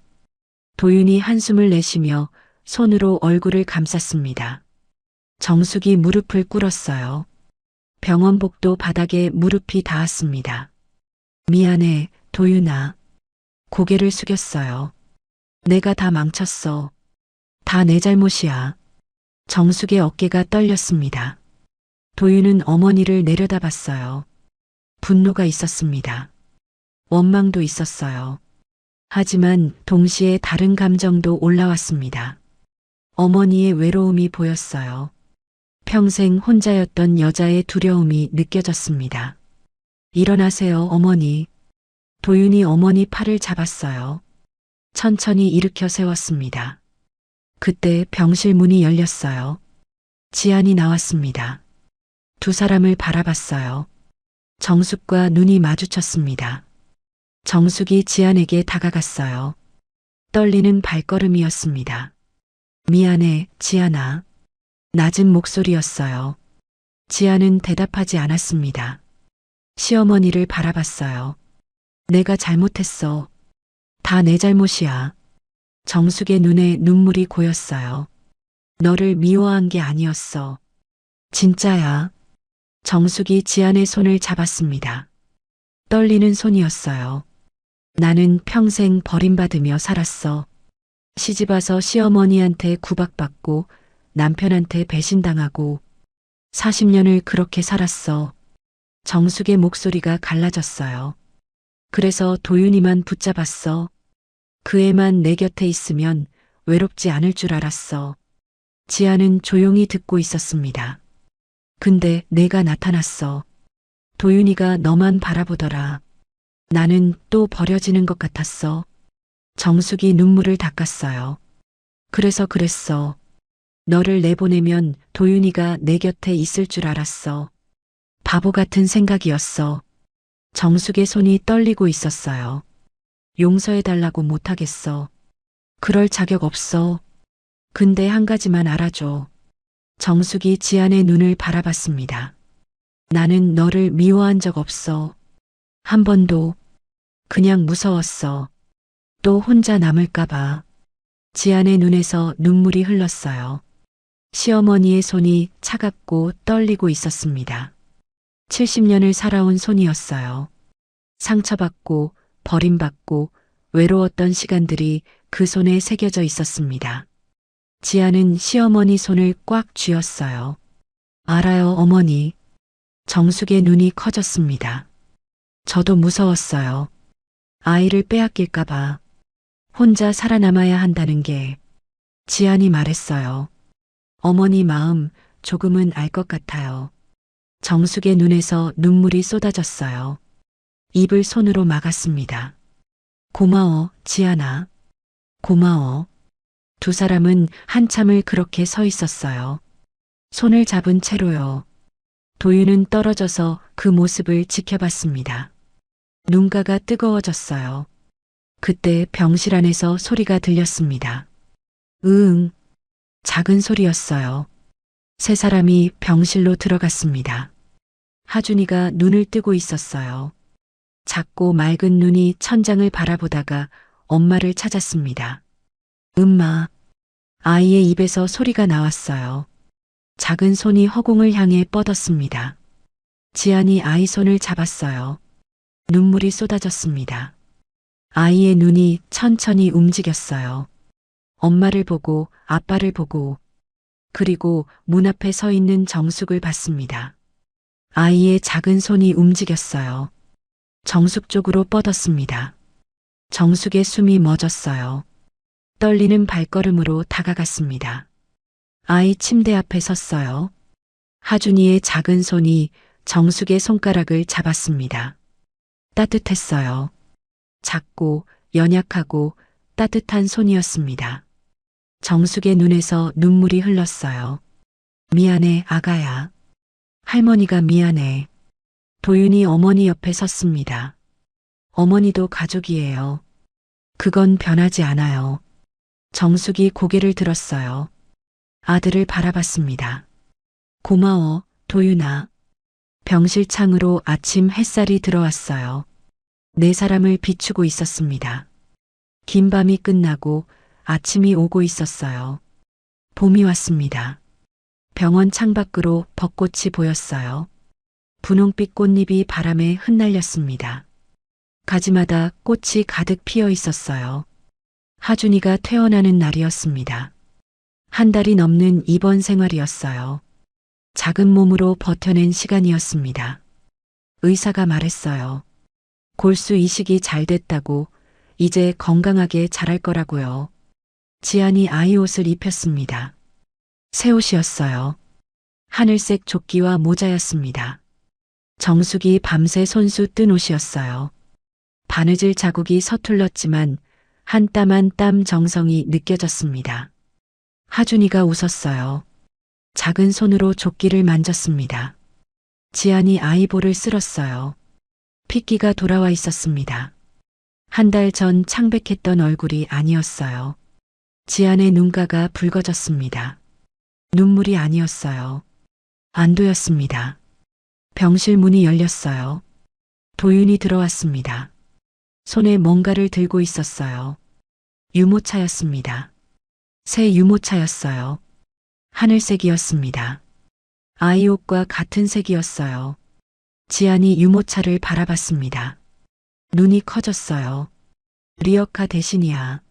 도윤이 한숨을 내쉬며 손으로 얼굴을 감쌌습니다. 정숙이 무릎을 꿇었어요. 병원복도 바닥에 무릎이 닿았습니다. 미안해, 도윤아. 고개를 숙였어요. 내가 다 망쳤어. 다 내 잘못이야. 정숙의 어깨가 떨렸습니다. 도윤은 어머니를 내려다봤어요. 분노가 있었습니다. 원망도 있었어요. 하지만 동시에 다른 감정도 올라왔습니다. 어머니의 외로움이 보였어요. 평생 혼자였던 여자의 두려움이 느껴졌습니다. 일어나세요, 어머니. 도윤이 어머니 팔을 잡았어요. 천천히 일으켜 세웠습니다. 그때 병실 문이 열렸어요. 지안이 나왔습니다. 두 사람을 바라봤어요. 정숙과 눈이 마주쳤습니다. 정숙이 지안에게 다가갔어요. 떨리는 발걸음이었습니다. 미안해, 지안아. 낮은 목소리였어요. 지안은 대답하지 않았습니다. 시어머니를 바라봤어요. 내가 잘못했어. 다 내 잘못이야. 정숙의 눈에 눈물이 고였어요. 너를 미워한 게 아니었어. 진짜야. 정숙이 지안의 손을 잡았습니다. 떨리는 손이었어요. 나는 평생 버림받으며 살았어. 시집와서 시어머니한테 구박받고 남편한테 배신당하고 40년을 그렇게 살았어. 정숙의 목소리가 갈라졌어요. 그래서 도윤이만 붙잡았어. 그 애만 내 곁에 있으면 외롭지 않을 줄 알았어. 지아는 조용히 듣고 있었습니다. 근데 내가 나타났어. 도윤이가 너만 바라보더라. 나는 또 버려지는 것 같았어. 정숙이 눈물을 닦았어요. 그래서 그랬어. 너를 내보내면 도윤이가 내 곁에 있을 줄 알았어. 바보 같은 생각이었어. 정숙의 손이 떨리고 있었어요. 용서해달라고 못하겠어. 그럴 자격 없어. 근데 한 가지만 알아줘. 정숙이 지안의 눈을 바라봤습니다. 나는 너를 미워한 적 없어. 한 번도. 그냥 무서웠어. 또 혼자 남을까봐. 지안의 눈에서 눈물이 흘렀어요. 시어머니의 손이 차갑고 떨리고 있었습니다. 70년을 살아온 손이었어요. 상처받고 버림받고 외로웠던 시간들이 그 손에 새겨져 있었습니다. 지아는 시어머니 손을 꽉 쥐었어요. 알아요, 어머니. 정숙의 눈이 커졌습니다. 저도 무서웠어요. 아이를 빼앗길까봐. 혼자 살아남아야 한다는 게. 지안이 말했어요. 어머니 마음 조금은 알 것 같아요. 정숙의 눈에서 눈물이 쏟아졌어요. 입을 손으로 막았습니다. 고마워, 지안아. 고마워. 두 사람은 한참을 그렇게 서 있었어요. 손을 잡은 채로요. 도윤은 떨어져서 그 모습을 지켜봤습니다. 눈가가 뜨거워졌어요. 그때 병실 안에서 소리가 들렸습니다. 으응. 작은 소리였어요. 세 사람이 병실로 들어갔습니다. 하준이가 눈을 뜨고 있었어요. 작고 맑은 눈이 천장을 바라보다가 엄마를 찾았습니다. 엄마. 아이의 입에서 소리가 나왔어요. 작은 손이 허공을 향해 뻗었습니다. 지안이 아이 손을 잡았어요. 눈물이 쏟아졌습니다. 아이의 눈이 천천히 움직였어요. 엄마를 보고 아빠를 보고 그리고 문 앞에 서 있는 정숙을 봤습니다. 아이의 작은 손이 움직였어요. 정숙 쪽으로 뻗었습니다. 정숙의 숨이 멎었어요. 떨리는 발걸음으로 다가갔습니다. 아이 침대 앞에 섰어요. 하준이의 작은 손이 정숙의 손가락을 잡았습니다. 따뜻했어요. 작고 연약하고 따뜻한 손이었습니다. 정숙의 눈에서 눈물이 흘렀어요. 미안해, 아가야. 할머니가 미안해. 도윤이 어머니 옆에 섰습니다. 어머니도 가족이에요. 그건 변하지 않아요. 정숙이 고개를 들었어요. 아들을 바라봤습니다. 고마워, 도윤아. 병실 창으로 아침 햇살이 들어왔어요. 네 사람을 비추고 있었습니다. 긴 밤이 끝나고 아침이 오고 있었어요. 봄이 왔습니다. 병원 창밖으로 벚꽃이 보였어요. 분홍빛 꽃잎이 바람에 흩날렸습니다. 가지마다 꽃이 가득 피어 있었어요. 하준이가 퇴원하는 날이었습니다. 한 달이 넘는 입원 생활이었어요. 작은 몸으로 버텨낸 시간이었습니다. 의사가 말했어요. 골수 이식이 잘 됐다고 이제 건강하게 자랄 거라고요. 지안이 아이 옷을 입혔습니다. 새 옷이었어요. 하늘색 조끼와 모자였습니다. 정숙이 밤새 손수 뜬 옷이었어요. 바느질 자국이 서툴렀지만 한 땀 한 땀 정성이 느껴졌습니다. 하준이가 웃었어요. 작은 손으로 조끼를 만졌습니다. 지안이 아이 볼을 쓸었어요. 핏기가 돌아와 있었습니다. 한 달 전 창백했던 얼굴이 아니었어요. 지안의 눈가가 붉어졌습니다. 눈물이 아니었어요. 안도였습니다. 병실 문이 열렸어요. 도윤이 들어왔습니다. 손에 뭔가를 들고 있었어요. 유모차였습니다. 새 유모차였어요. 하늘색이었습니다. 아이 옷과 같은 색이었어요. 지안이 유모차를 바라봤습니다. 눈이 커졌어요. 리어카 대신이야.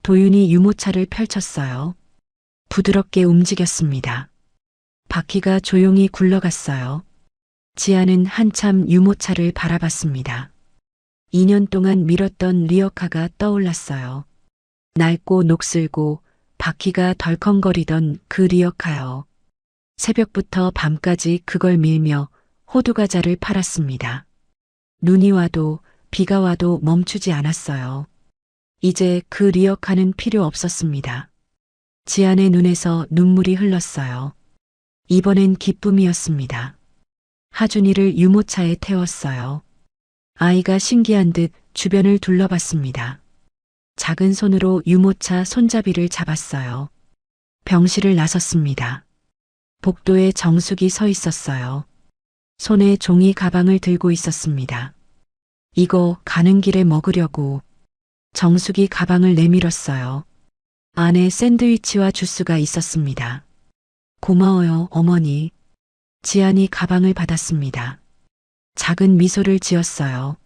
도윤이 유모차를 펼쳤어요. 부드럽게 움직였습니다. 바퀴가 조용히 굴러갔어요. 지아는 한참 유모차를 바라봤습니다. 2년 동안 밀었던 리어카가 떠올랐어요. 낡고 녹슬고 바퀴가 덜컹거리던 그 리어카요. 새벽부터 밤까지 그걸 밀며 호두과자를 팔았습니다. 눈이 와도 비가 와도 멈추지 않았어요. 이제 그 리어카는 필요 없었습니다. 지안의 눈에서 눈물이 흘렀어요. 이번엔 기쁨이었습니다. 하준이를 유모차에 태웠어요. 아이가 신기한 듯 주변을 둘러봤습니다. 작은 손으로 유모차 손잡이를 잡았어요. 병실을 나섰습니다. 복도에 정숙이 서 있었어요. 손에 종이 가방을 들고 있었습니다. 이거 가는 길에 먹으려고. 정숙이 가방을 내밀었어요. 안에 샌드위치와 주스가 있었습니다. 고마워요, 어머니. 지안이 가방을 받았습니다. 작은 미소를 지었어요.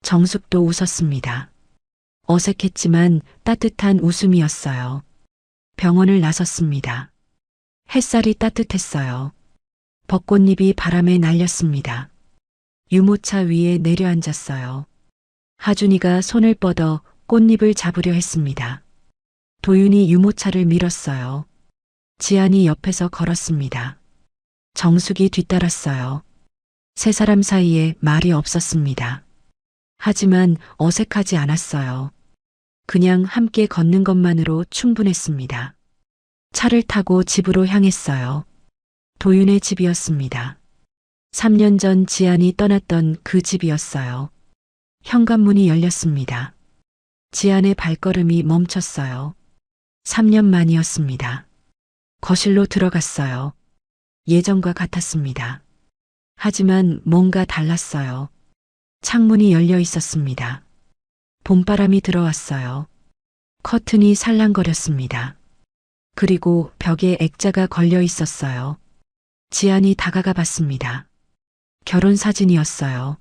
정숙도 웃었습니다. 어색했지만 따뜻한 웃음이었어요. 병원을 나섰습니다. 햇살이 따뜻했어요. 벚꽃잎이 바람에 날렸습니다. 유모차 위에 내려앉았어요. 하준이가 손을 뻗어 꽃잎을 잡으려 했습니다. 도윤이 유모차를 밀었어요. 지안이 옆에서 걸었습니다. 정숙이 뒤따랐어요. 세 사람 사이에 말이 없었습니다. 하지만 어색하지 않았어요. 그냥 함께 걷는 것만으로 충분했습니다. 차를 타고 집으로 향했어요. 도윤의 집이었습니다. 3년 전 지안이 떠났던 그 집이었어요. 현관문이 열렸습니다. 지안의 발걸음이 멈췄어요. 3년 만이었습니다. 거실로 들어갔어요. 예전과 같았습니다. 하지만 뭔가 달랐어요. 창문이 열려 있었습니다. 봄바람이 들어왔어요. 커튼이 살랑거렸습니다. 그리고 벽에 액자가 걸려 있었어요. 지안이 다가가 봤습니다. 결혼 사진이었어요.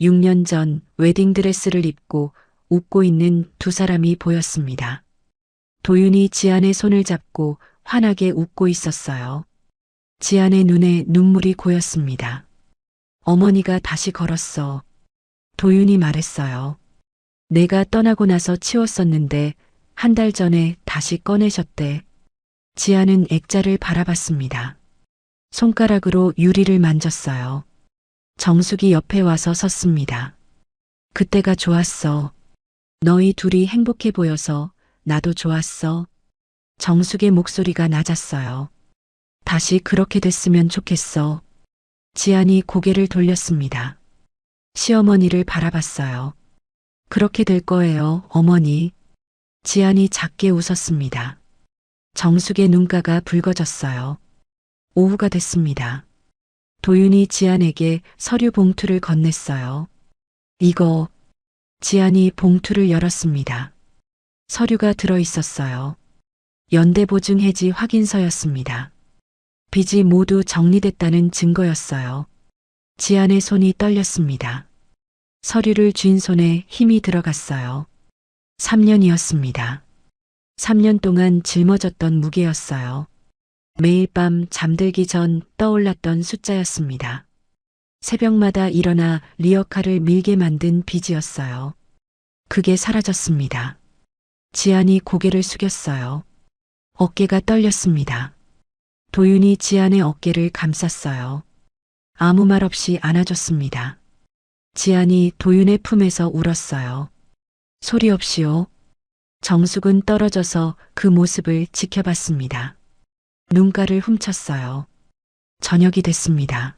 6년 전 웨딩드레스를 입고 웃고 있는 두 사람이 보였습니다. 도윤이 지안의 손을 잡고 환하게 웃고 있었어요. 지안의 눈에 눈물이 고였습니다. 어머니가 다시 걸었어. 도윤이 말했어요. 내가 떠나고 나서 치웠었는데 한 달 전에 다시 꺼내셨대. 지안은 액자를 바라봤습니다. 손가락으로 유리를 만졌어요. 정숙이 옆에 와서 섰습니다. 그때가 좋았어. 너희 둘이 행복해 보여서 나도 좋았어. 정숙의 목소리가 낮았어요. 다시 그렇게 됐으면 좋겠어. 지안이 고개를 돌렸습니다. 시어머니를 바라봤어요. 그렇게 될 거예요, 어머니. 지안이 작게 웃었습니다. 정숙의 눈가가 붉어졌어요. 오후가 됐습니다. 도윤이 지안에게 서류 봉투를 건넸어요. 이거. 지안이 봉투를 열었습니다. 서류가 들어 있었어요. 연대보증해지 확인서였습니다. 빚이 모두 정리됐다는 증거였어요. 지안의 손이 떨렸습니다. 서류를 쥔 손에 힘이 들어갔어요. 3년이었습니다. 3년 동안 짊어졌던 무게였어요. 매일 밤 잠들기 전 떠올랐던 숫자였습니다. 새벽마다 일어나 리어카를 밀게 만든 빚이었어요. 그게 사라졌습니다. 지안이 고개를 숙였어요. 어깨가 떨렸습니다. 도윤이 지안의 어깨를 감쌌어요. 아무 말 없이 안아줬습니다. 지안이 도윤의 품에서 울었어요. 소리 없이요. 정숙은 떨어져서 그 모습을 지켜봤습니다. 눈가를 훔쳤어요. 저녁이 됐습니다.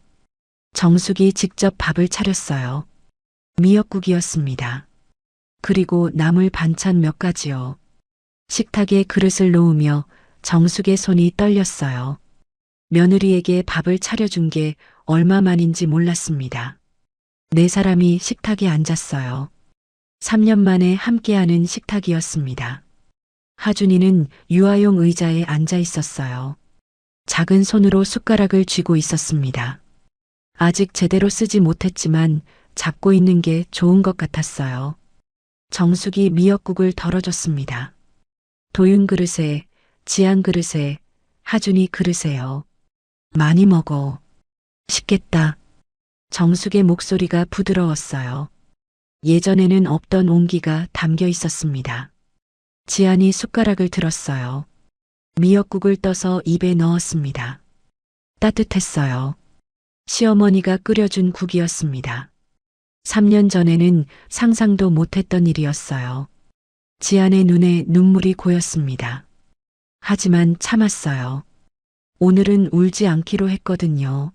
정숙이 직접 밥을 차렸어요. 미역국이었습니다. 그리고 나물 반찬 몇 가지요. 식탁에 그릇을 놓으며 정숙의 손이 떨렸어요. 며느리에게 밥을 차려준 게 얼마만인지 몰랐습니다. 네 사람이 식탁에 앉았어요. 3년 만에 함께하는 식탁이었습니다. 하준이는 유아용 의자에 앉아 있었어요. 작은 손으로 숟가락을 쥐고 있었습니다. 아직 제대로 쓰지 못했지만 잡고 있는 게 좋은 것 같았어요. 정숙이 미역국을 덜어줬습니다. 도윤 그릇에 지안 그릇에, 하준이 그릇에요. 많이 먹어. 식겠다. 정숙의 목소리가 부드러웠어요. 예전에는 없던 온기가 담겨 있었습니다. 지안이 숟가락을 들었어요. 미역국을 떠서 입에 넣었습니다. 따뜻했어요. 시어머니가 끓여준 국이었습니다. 3년 전에는 상상도 못했던 일이었어요. 지안의 눈에 눈물이 고였습니다. 하지만 참았어요. 오늘은 울지 않기로 했거든요.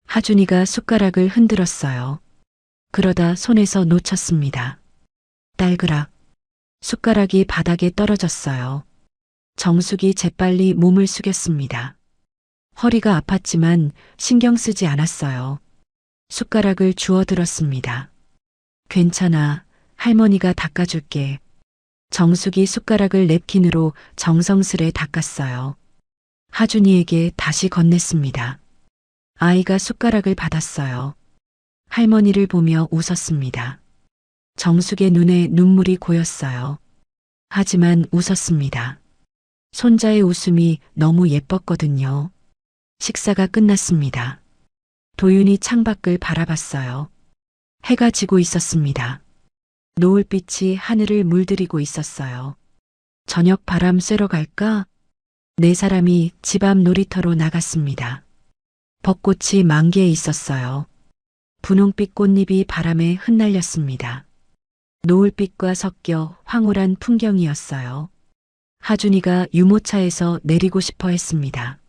하준이가 숟가락을 흔들었어요. 그러다 손에서 놓쳤습니다. 딸그락. 숟가락이 바닥에 떨어졌어요. 정숙이 재빨리 몸을 숙였습니다. 허리가 아팠지만 신경 쓰지 않았어요. 숟가락을 주워들었습니다. 괜찮아. 할머니가 닦아줄게. 정숙이 숟가락을 냅킨으로 정성스레 닦았어요. 하준이에게 다시 건넸습니다. 아이가 숟가락을 받았어요. 할머니를 보며 웃었습니다. 정숙의 눈에 눈물이 고였어요. 하지만 웃었습니다. 손자의 웃음이 너무 예뻤거든요. 식사가 끝났습니다. 도윤이 창밖을 바라봤어요. 해가 지고 있었습니다. 노을빛이 하늘을 물들이고 있었어요. 저녁 바람 쐬러 갈까? 네 사람이 집 앞 놀이터로 나갔습니다. 벚꽃이 만개해 있었어요. 분홍빛 꽃잎이 바람에 흩날렸습니다. 노을빛과 섞여 황홀한 풍경이었어요. 하준이가 유모차에서 내리고 싶어 했습니다.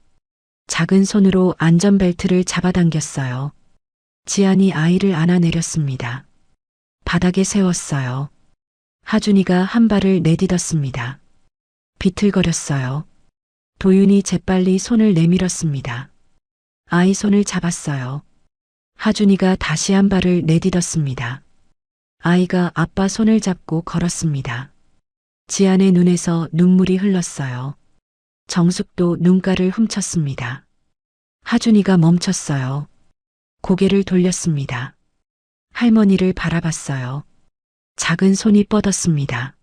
작은 손으로 안전벨트를 잡아당겼어요. 지안이 아이를 안아 내렸습니다. 바닥에 세웠어요. 하준이가 한 발을 내딛었습니다. 비틀거렸어요. 도윤이 재빨리 손을 내밀었습니다. 아이 손을 잡았어요. 하준이가 다시 한 발을 내딛었습니다. 아이가 아빠 손을 잡고 걸었습니다. 지안의 눈에서 눈물이 흘렀어요. 정숙도 눈가를 훔쳤습니다. 하준이가 멈췄어요. 고개를 돌렸습니다. 할머니를 바라봤어요. 작은 손이 뻗었습니다.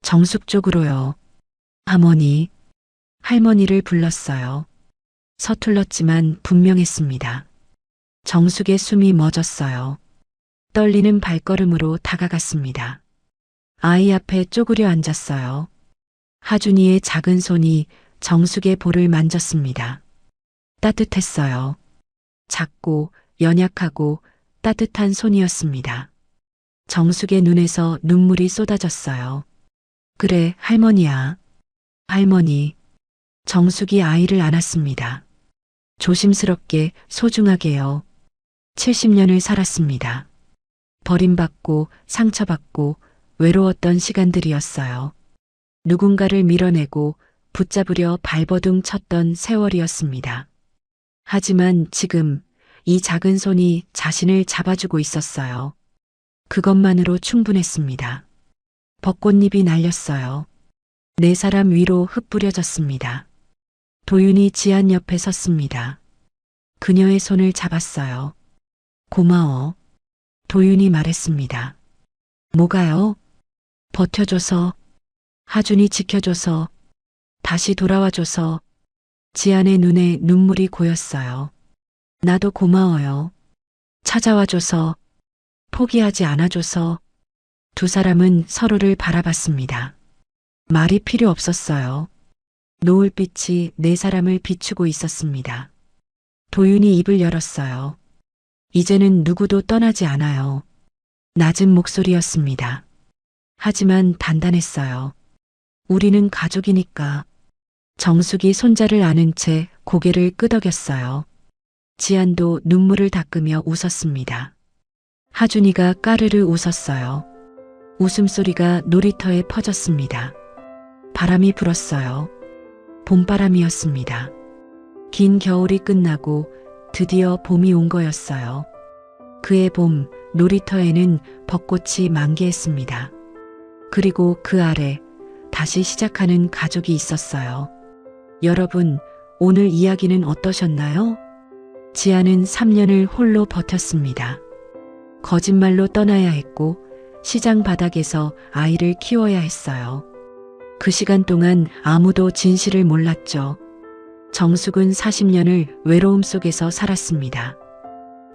정숙 쪽으로요. 어머니. 할머니를 불렀어요. 서툴렀지만 분명했습니다. 정숙의 숨이 멎었어요. 떨리는 발걸음으로 다가갔습니다. 아이 앞에 쪼그려 앉았어요. 하준이의 작은 손이 정숙의 볼을 만졌습니다. 따뜻했어요. 작고 연약하고 따뜻한 손이었습니다. 정숙의 눈에서 눈물이 쏟아졌어요. 그래, 할머니야. 할머니. 정숙이 아이를 안았습니다. 조심스럽게 소중하게요. 70년을 살았습니다. 버림받고 상처받고 외로웠던 시간들이었어요. 누군가를 밀어내고 붙잡으려 발버둥 쳤던 세월이었습니다. 하지만 지금 이 작은 손이 자신을 잡아주고 있었어요. 그것만으로 충분했습니다. 벚꽃잎이 날렸어요. 네 사람 위로 흩뿌려졌습니다. 도윤이 지안 옆에 섰습니다. 그녀의 손을 잡았어요. 고마워. 도윤이 말했습니다. 뭐가요? 버텨줘서, 하준이 지켜줘서, 다시 돌아와줘서. 지안의 눈에 눈물이 고였어요. 나도 고마워요. 찾아와줘서, 포기하지 않아줘서. 두 사람은 서로를 바라봤습니다. 말이 필요 없었어요. 노을빛이 네 사람을 비추고 있었습니다. 도윤이 입을 열었어요. 이제는 누구도 떠나지 않아요. 낮은 목소리였습니다. 하지만 단단했어요. 우리는 가족이니까. 정숙이 손자를 안은 채 고개를 끄덕였어요. 지안도 눈물을 닦으며 웃었습니다. 하준이가 까르르 웃었어요. 웃음소리가 놀이터에 퍼졌습니다. 바람이 불었어요. 봄바람이었습니다. 긴 겨울이 끝나고 드디어 봄이 온 거였어요. 그해 봄 놀이터에는 벚꽃이 만개했습니다. 그리고 그 아래 다시 시작하는 가족이 있었어요. 여러분, 오늘 이야기는 어떠셨나요? 지안은 3년을 홀로 버텼습니다. 거짓말로 떠나야 했고 시장 바닥에서 아이를 키워야 했어요. 그 시간 동안 아무도 진실을 몰랐죠. 정숙은 40년을 외로움 속에서 살았습니다.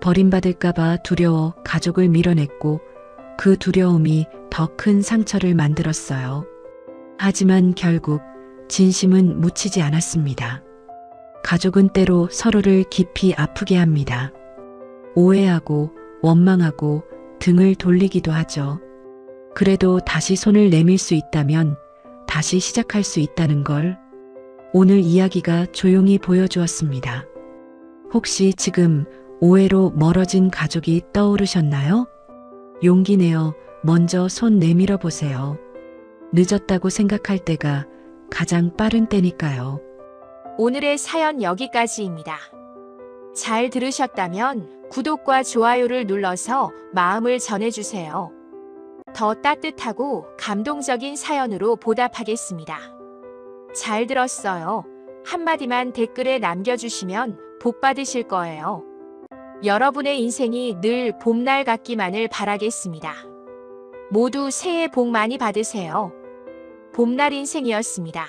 버림받을까봐 두려워 가족을 밀어냈고 그 두려움이 더 큰 상처를 만들었어요. 하지만 결국 진심은 묻히지 않았습니다. 가족은 때로 서로를 깊이 아프게 합니다. 오해하고 원망하고 등을 돌리기도 하죠. 그래도 다시 손을 내밀 수 있다면 다시 시작할 수 있다는 걸 오늘 이야기가 조용히 보여주었습니다. 혹시 지금 오해로 멀어진 가족이 떠오르셨나요? 용기 내어 먼저 손 내밀어 보세요. 늦었다고 생각할 때가 가장 빠른 때니까요. 오늘의 사연 여기까지입니다. 잘 들으셨다면 구독과 좋아요를 눌러서 마음을 전해주세요. 더 따뜻하고 감동적인 사연으로 보답하겠습니다. 잘 들었어요. 한마디만 댓글에 남겨주시면 복 받으실 거예요. 여러분의 인생이 늘 봄날 같기만을 바라겠습니다. 모두 새해 복 많이 받으세요. 봄날 인생이었습니다.